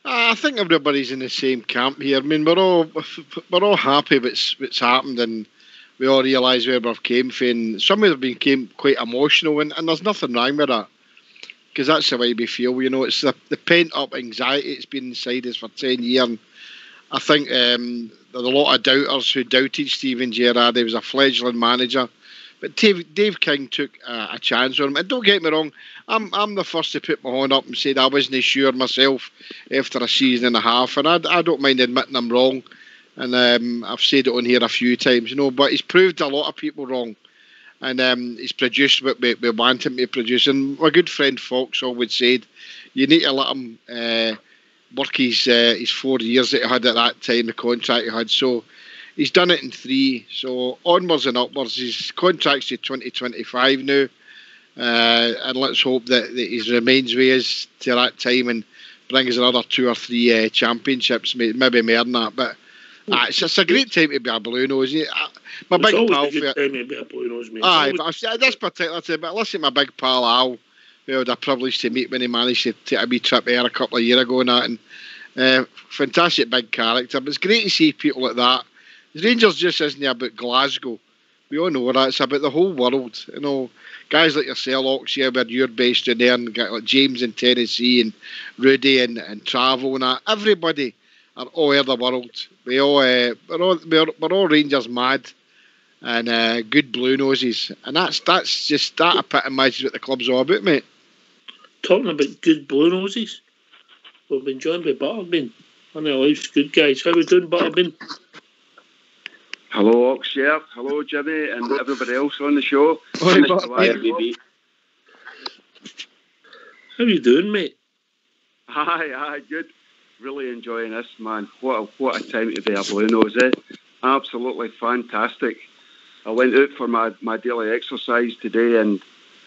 I think everybody's in the same camp here. I mean, we're all happy with what's happened, and we all realise where we've came from. And some of them became quite emotional, and there's nothing wrong with that, because that's the way we feel. You know, it's the pent up anxiety it's been inside us for 10 years. And I think there's a lot of doubters who doubted Steven Gerrard. He was a fledgling manager, but Dave King took a chance on him. And don't get me wrong, I'm the first to put my hand up and say that I wasn't sure myself after a season and a half, and I don't mind admitting I'm wrong. And I've said it on here a few times, you know. But he's proved a lot of people wrong, and he's produced what we want him to produce. And my good friend Fox always said, you need to let him work his 4 years that he had at that time, the contract he had. So he's done it in 3. So onwards and upwards. His contract's to 2025 now. And let's hope that he remains with us to that time and brings another 2 or 3 championships, maybe more than that. But it's a great time to be a Blue Nose. My big pal. It's always a good time to be a Blue Nose, mate. Aye, but this particular time, but listen, my big pal Al, who I had a privilege to meet when he managed to take a wee trip there a couple of years ago and that, and fantastic big character. But it's great to see people like that. The Rangers just isn't about Glasgow. We all know that. It's about the whole world. You know, guys like yourself, Oxia, where you're based in there, and like James in Tennessee, and Rudy and Travel and that. Everybody are all over the world. We're all Rangers mad and good Blue Noses, and that's just that epitomises what the club's all about, mate. Talking about good Blue Noses, we've been joined by Butterbean. I know life's good, guys. How we doing, Butterbean? Hello, Oxshare. Hello, Jimmy, and everybody else on the show. How you doing, mate? Aye, good. Really enjoying this, man. What a time to be a Blue Nose, eh? Absolutely fantastic. I went out for my daily exercise today and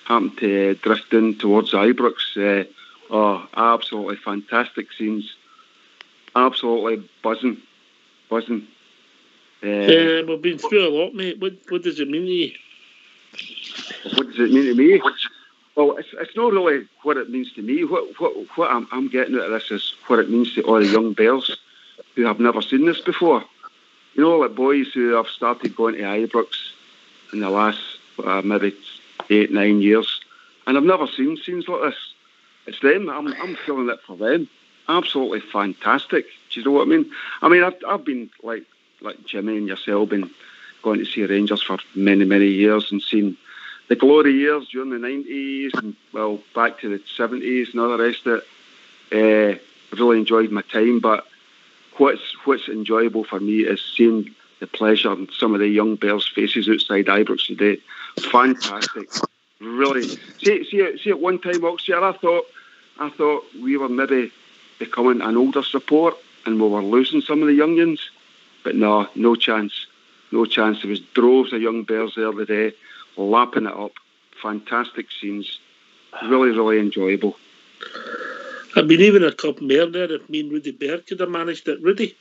happened to drift in towards Ibrox. Absolutely fantastic scenes. Absolutely buzzing. We've been through a lot, mate. What does it mean to you? What does it mean to me? Well, it's not really what it means to me. What I'm getting out of this is what it means to all the young bears who have never seen this before. You know, like boys who have started going to Ibrox in the last maybe 8-9 years, and I've never seen scenes like this. It's them. I'm feeling it for them. Absolutely fantastic. Do you know what I mean? I mean, I've been like Jimmy and yourself, been going to see Rangers for many, many years and seen the glory years during the 90s and, well, back to the 70s and all the rest of it. I've really enjoyed my time, but what's enjoyable for me is seeing the pleasure on some of the young Bears' faces outside Ibrox today. Fantastic. Really. See at one time, Oxford, I thought we were maybe becoming an older support and we were losing some of the youngins. But no chance. There was droves of young Bears there today, lapping it up. Fantastic scenes. Really, really enjoyable. I've been even a couple more there if me and Rudy Bear could have managed it. Rudy?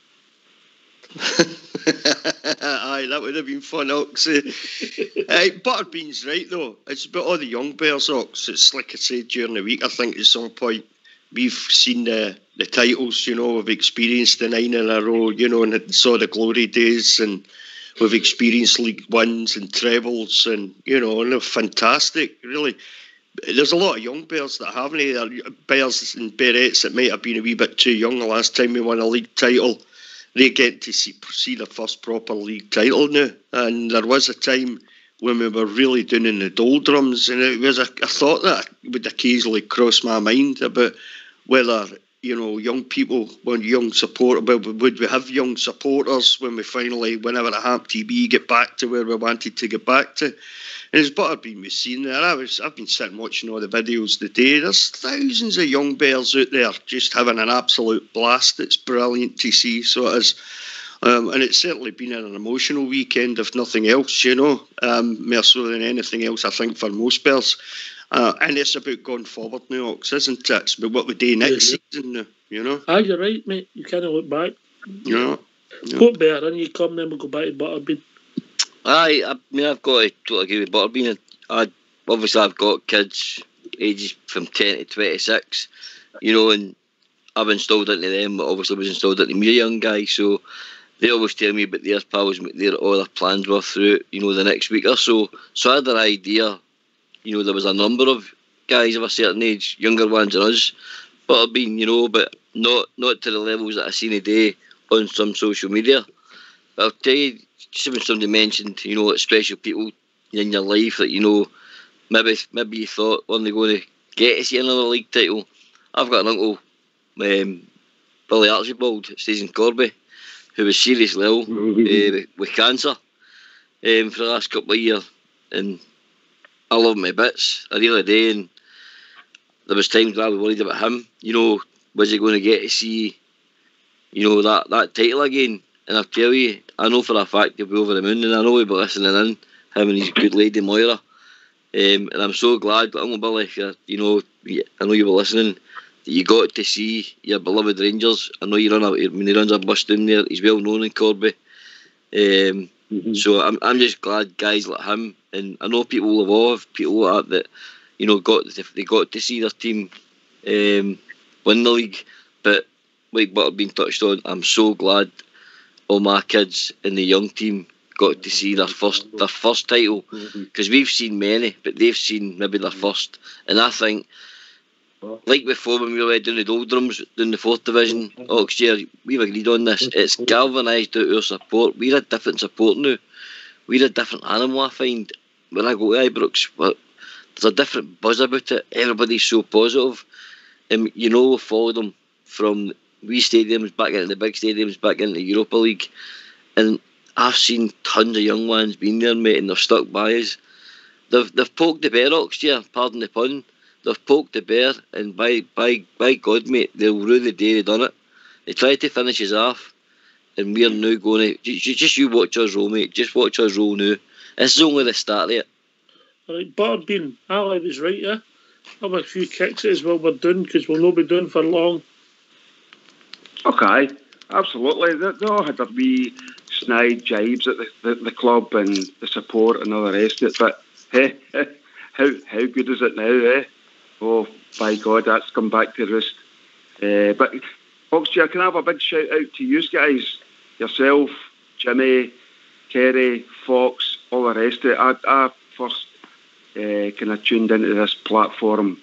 Aye, that would have been fun, Oxy. Butterbean's right, though. It's about all the young Bears, Ox. It's like I said during the week, I think at some point we've seen the titles, you know, we've experienced the 9 in a row, you know, and saw the glory days, and we've experienced League Ones and trebles, and, you know, and they're fantastic, really. There's a lot of young Bears that haven't. Bears and Berettes that might have been a wee bit too young the last time we won a league title. They get to see their first proper league title now. And there was a time when we were really doing in the doldrums, and it was a thought that would occasionally cross my mind about whether, you know, young people, would we have young supporters when we finally, whenever it happened to be, get back to where we wanted to get back to. And as Butterbean was saying there, I've been sitting watching all the videos today. There's thousands of young Bears out there just having an absolute blast. It's brilliant to see. So it is. And it's certainly been an emotional weekend, if nothing else, you know, more so than anything else, I think, for most Bears. And it's about going forward now, Ox, isn't it? It's about what we do next season now, you know. Aye, you're right, mate. You can't look back. No. Put Bear in, you come, then we'll go back to Butterbean. Aye, I mean, I've got to totally agree with Butterbean. Obviously, I've got kids ages from 10 to 26, you know, and I've installed into them, but obviously was installed into me, a young guy, so they always tell me about their pals, all their plans were through, the next week or so. So I had an idea, there was a number of guys of a certain age, younger ones than us, but have been, but not to the levels that I seen today on some social media. But I'll tell you, just when somebody mentioned, special people in your life that, maybe you thought, when they're going to get to see another league title. I've got an uncle, Billy Archibald, stays in Corby, who was seriously ill with cancer for the last couple of years. And I love him to bits. I really do. And there was times where I was worried about him. Was he going to get to see, that title again? And I'll tell you, I know for a fact he'll be over the moon, and I know he'll be listening in, him and his good lady Moira. And I'm so glad, Uncle Billy, I know you were listening, that you got to see your beloved Rangers. I know he runs a bus down there. He's well known in Corby. So I'm just glad guys like him, and I know people will have people like that they got to see their team win the league. But like what I've been touched on, I'm so glad all my kids in the young team got to see their first title, because we've seen many, but they've seen maybe their first. And I think, like before when we were doing the doldrums doing the 4th division Oxshire, we've agreed on this. It's galvanised out our support. We're a different support now. We're a different animal, I find. When I go to Ibrox, there's a different buzz about it. Everybody's so positive. And we follow them from wee stadiums back into the big stadiums, back into the Europa League. And I've seen tons of young ones being there, mate, and they've stuck by us. They've poked the bear, Oxshire, pardon the pun. They've poked the bear, and by God, mate, they'll rue the day they done it. They tried to finish us off, and we're now going to... Just you watch us roll, mate. Just watch us roll now. This is only the start of it. All right, Butterbean, Ali was right, yeah? Have a few kicks as well we're doing, because we'll not be doing for long. Okay, absolutely. They all had their wee snide jibes at the club and the support and all the rest of it. But hey, how good is it now, eh? Oh, by God, that's come back to roost. But Oxshire, can I have a big shout out to you guys, yourself, Jimmy, Kerry, Fox, all the rest of it. I first kind of tuned into this platform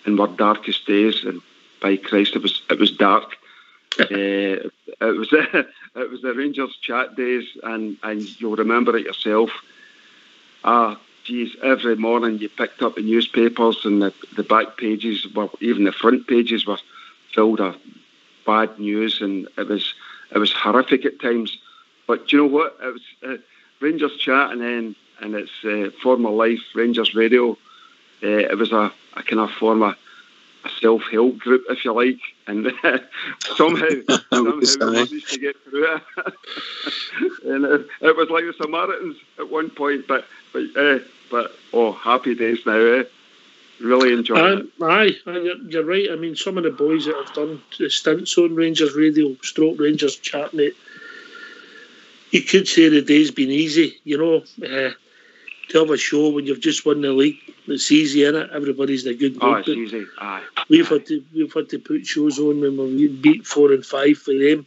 in our darkest days, and by Christ, it was dark. It was the Rangers chat days, and you'll remember it yourself. Geez, every morning you picked up the newspapers, and the back pages, well, even the front pages were filled of bad news, and it was horrific at times. But do you know what? It was Rangers chat, and it's former life Rangers radio. It was a kind of former a self-help group, if you like, and somehow we managed to get through it. And it was like the Samaritans at one point, but happy days now, eh? Really enjoying it. Aye, you're right. I mean, some of the boys that have done the stints on Rangers radio, / Rangers chat, mate, you could say the day's been easy, to have a show when you've just won the league. It's easy, innit? Everybody's in a good mood. It's easy. Aye. We've had to put shows on when we beat 4 and 5 for them.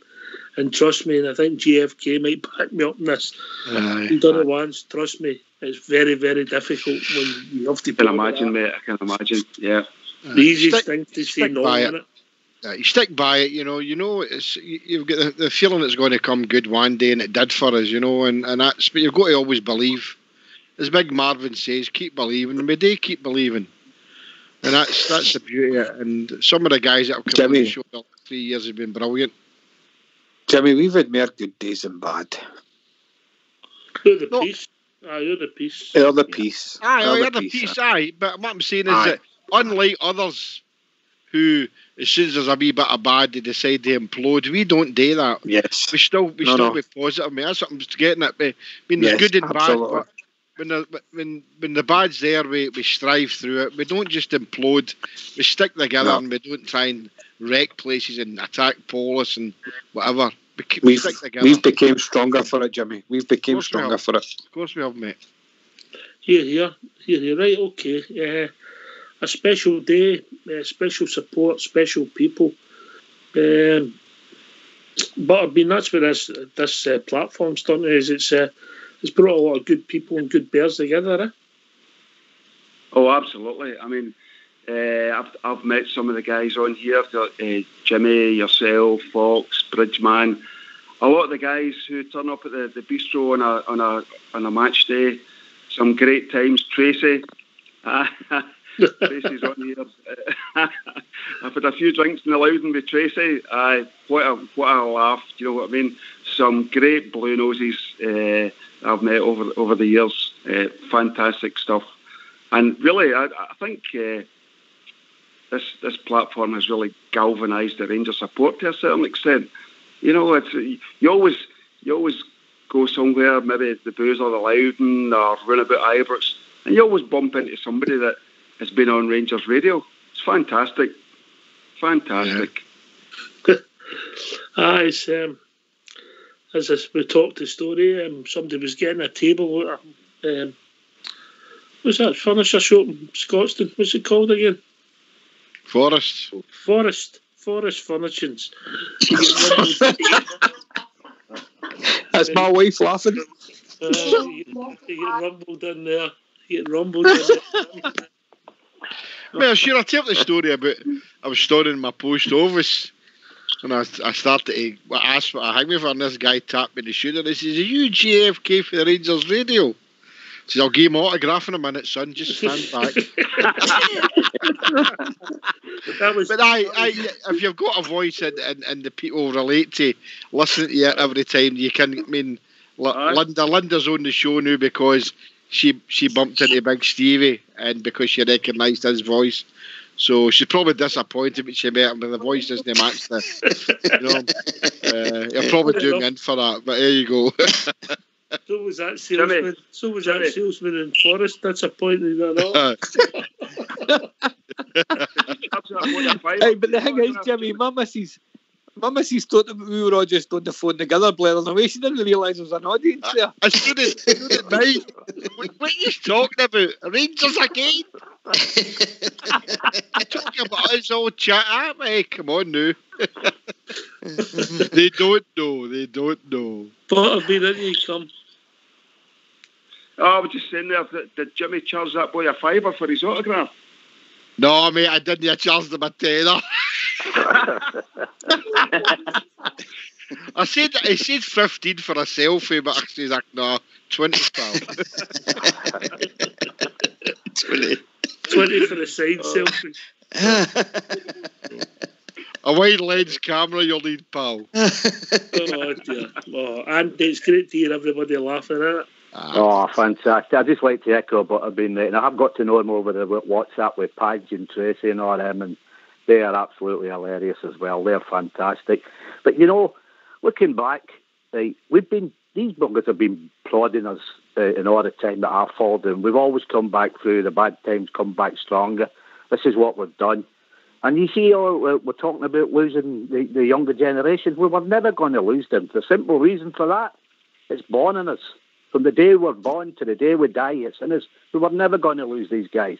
And trust me, and I think GFK might back me up in this. You've done it once, trust me. It's very, very difficult when you have to. I can imagine, mate. I can imagine. Yeah. The easiest thing to say no, isn't it? You stick by it, you've got the feeling it's going to come good one day, and it did for us, and that's. But you've got to always believe. As Big Marvin says, keep believing, and we do keep believing, and that's the beauty of it. And some of the guys that have come on the show the last 3 years have been brilliant. Jimmy, we've had more good days than bad. You're the peace. You're the peace. You're the peace. You're the peace. But what I'm saying is that unlike others who, as soon as there's a wee bit of bad, they decide to implode, we don't do that. Yes. We still be positive, mate. That's what I'm getting at. I mean, there's good and absolutely. bad. But when the bad's there, we strive through it. We don't just implode. We stick together, and we don't try and wreck places and attack Polis and whatever. We stick together. We've became stronger for it, Jimmy. We've became stronger for it. Of course we have, mate. Here. Right, okay. A special day, special support, special people. But I mean, that's where this platform's done is it's brought a lot of good people and good bears together. Eh? Oh, absolutely. I mean, I've met some of the guys on here, Jimmy, yourself, Fox, Bridgeman, a lot of the guys who turn up at the bistro on a match day. Some great times. Tracy, Tracy's on here. I've had a few drinks in the Loudon with Tracy. What a laugh. Do you know what I mean? Some great blue noses I've met over the years. Fantastic stuff. And really, I think this platform has really galvanised the Rangers support to a certain extent. You know, you always go somewhere, maybe the Booze or the Loudon or run about Ibrox, and you always bump into somebody that has been on Rangers radio. It's fantastic. Fantastic. It's, as we talked the story, somebody was getting a table. What's that furniture shop in Scotstoun? What's it called again? Forest Furnishings. That's my wife laughing. You get rumbled in there. Well, sure, I tell the story about I was storing in my post office and I started to ask what I hang me for, and this guy tapped me in the shoulder and he says, "Are you JFK for the Rangers radio?" I says, "I'll give him an autograph in a minute, son, just stand back." But if you've got a voice and the people relate to listening to you every time, you can. I mean, Linda's on the show now because she bumped into Big Stevie and because she recognised his voice. So she's probably disappointed, but she met him, and the voice doesn't match the. You're probably doing in for that, but there you go. So was that salesman. Salesman in Forest. That's a point in that all. Hey, but the thing is, Jimmy, my missus thought that we were all just on the phone together, blaring away. She didn't realise there was an audience there. I stood at night. What are you talking about? Rangers again? Talking about us all chat at me. Come on now. They don't know. But I've been in you come. Oh, I was just saying there, did Jimmy charge that boy a £5 for his autograph? No, mate, I didn't. I charged him a tenner. He said 15 for a selfie, but actually he's like, no, 20 pal. 20 for the side selfie. A wide lens camera you'll need, pal. Oh dear. Oh, and it's great to hear everybody laughing at it. Oh, fantastic. I'd just like to echo what I've been and I've got to know them over the WhatsApp with Padge and Tracy and all them, and they are absolutely hilarious as well. They're fantastic. But you know, looking back, these buggers have been prodding us in all the time that I've followed them. We've always come back through the bad times, come back stronger. This is what we've done. And you see, we're talking about losing the younger generation. We were never going to lose them. The simple reason for that, it's born in us. From the day we're born to the day we die, it's in us. We were never going to lose these guys.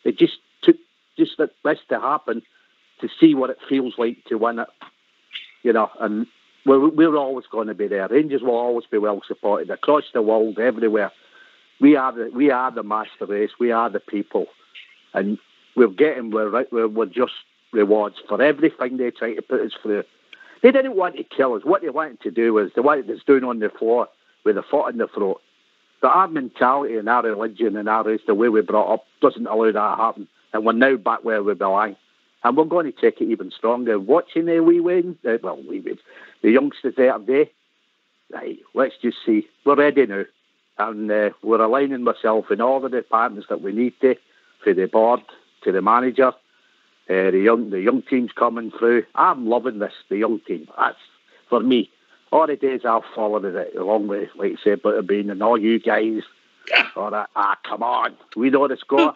It just took this to happen to see what it feels like to win it. You know, and we're always going to be there. Rangers will always be well supported across the world, everywhere. We are the master race. We are the people, and we're just rewards for everything they try to put us through. They didn't want to kill us. What they wanted to do was they wanted us down on the floor with a foot in the throat. But our mentality and our religion and our race, the way we're brought up, doesn't allow that to happen. And we're now back where we belong. And we're going to take it even stronger. Watching the the youngsters there today, right, let's just see. We're ready now. And we're aligning myself in all the departments that we need to, for the board, to the manager, the young team's coming through. I'm loving this, the young team. That's, for me, all the days I've followed it along with, like I said, Butterbean and all you guys. All that, come on. We know the score.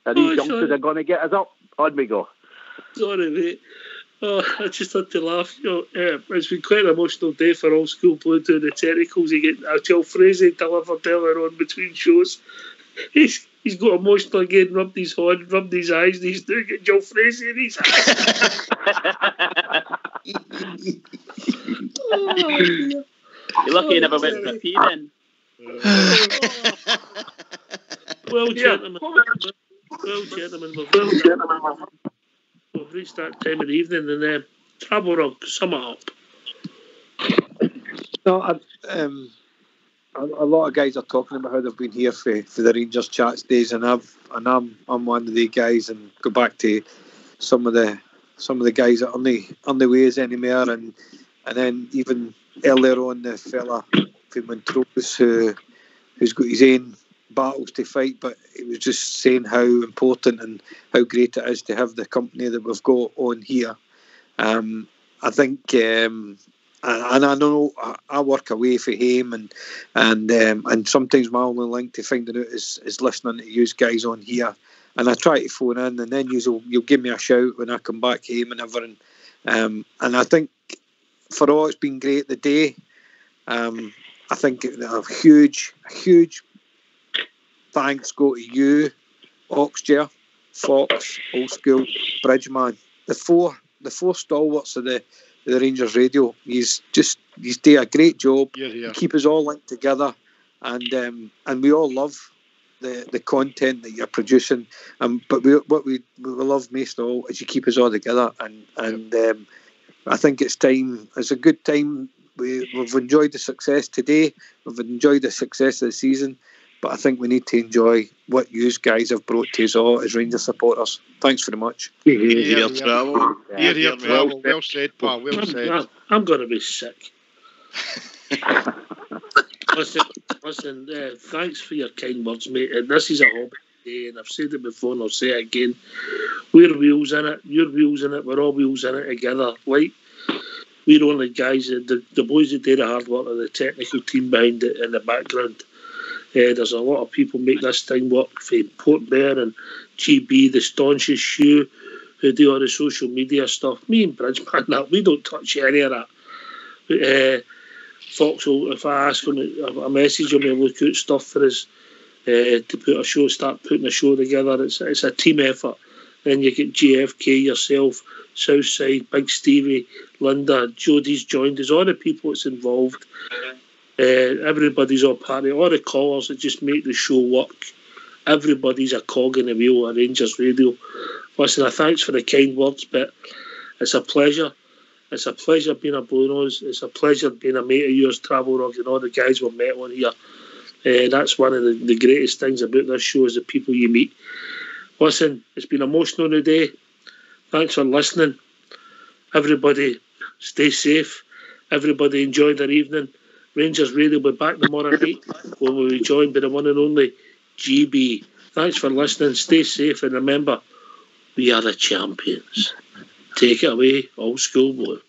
And these youngsters are going to get us up. On we go. Sorry, mate. Oh, I just had to laugh. You know, it's been quite an emotional day for all school blue doing the technicals. You get Joel Frazee delivered earlier on between shows. He's got emotional again, rubbed his hand, rubbed his eyes, and he's doing it, Joel Frazee in his eyes. You're lucky you never went for a pee then. Well, gentlemen, we've reached that time of the evening, and Travel will sum it up. No, a lot of guys are talking about how they've been here for the Rangers Chats days, and I'm one of the guys, and go back to some of the guys that aren't the ways anymore, and then even earlier on the fella from Montrose who's got his own battles to fight, but he was just saying how important and how great it is to have the company that we've got on here. I think, and I know I work away for him, and sometimes my only link to finding out is listening to you guys on here, and I try to phone in, and then you'll give me a shout when I come back home and everything. And I think for all it's been great the day. I think a huge thanks go to you, Oxger, Fox, Old School, Bridgeman, the four stalwarts of the Rangers radio. He's do a great job. You keep us all linked together, and we all love the content that you're producing. But what we love most of all is you keep us all together, and I think it's time. It's a good time. We've enjoyed the success today. We've enjoyed the success of the season. But I think we need to enjoy what you guys have brought to us all as Rangers supporters. Thanks very much. Here, Travel. Well said, pal. Well said. I'm going to be sick. Listen. Thanks for your kind words, mate. And this is a hobby today, and I've said it before, and I'll say it again. We're wheels in it. You're wheels in it. We're all wheels in it together. Like, we're only guys. The boys that do the hard work are the technical team behind it in the background. There's a lot of people make this thing work for Port Bear and GB, the staunchest shoe, who do all the social media stuff. Me and Bridgeman, we don't touch any of that. Fox will, if I ask him a message, he'll look out stuff for us to put a show, start putting a show together. It's a team effort. Then you get JFK, yourself, Southside, Big Stevie, Linda, Jodie's joined us, all the people that's involved. Everybody's all part of it. All the callers that just make the show work. Everybody's a cog in the wheel at Rangers Radio. Listen, thanks for the kind words, but it's a pleasure. It's a pleasure being a Blue Nose. It's a pleasure being a mate of yours, Travel Rock, and all the guys we've met on here. That's one of the greatest things about this show is the people you meet. Listen, it's been emotional today. Thanks for listening. Everybody, stay safe. Everybody enjoy their evening. Rangers Radio will be back tomorrow night when we'll be joined by the one and only GB. Thanks for listening. Stay safe, and remember, we are the champions. Take it away, Old School Blue.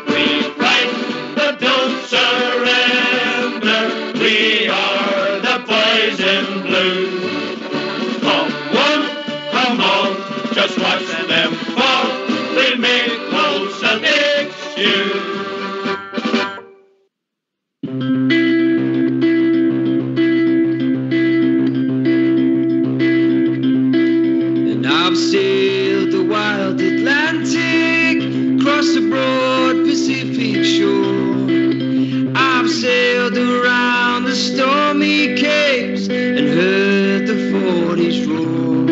We fight, but don't surrender. we make closer next year. And I've sailed the wild Atlantic, across the broad Pacific shore. I've sailed around the stormy capes and heard the 40s roar.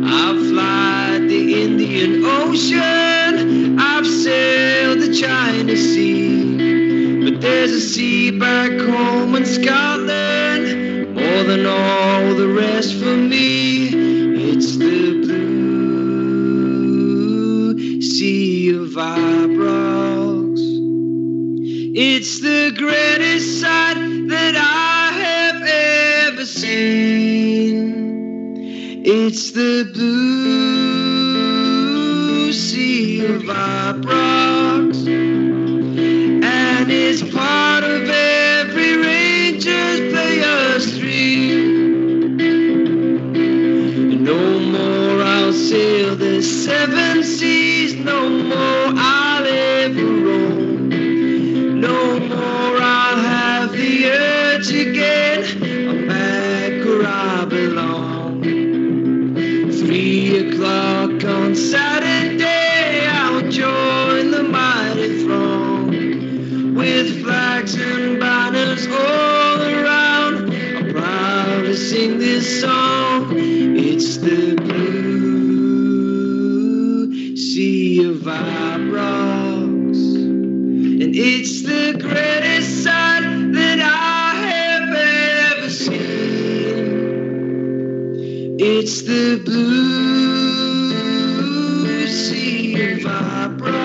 I've flied the Indian Ocean, I've sailed the China Sea. But there's a sea back home in Scotland, more than all the rest for me. It's the blue sea of Ibrox. It's the greatest sight that I have ever seen. It's the blue sea of Ibrox, and it's part of every Rangers player's dream. No more I'll sail the seven seas, no more I'll ever roam. No more I'll have the urge again, I'm back where I belong. 3 o'clock on Saturday, I'll join the mighty throng. With flags and banners all around, I'm proud to sing this song. It's the blue sea of Ibrox, and it's the greatest sight that I have ever seen. It's the blue sea of Ibrox.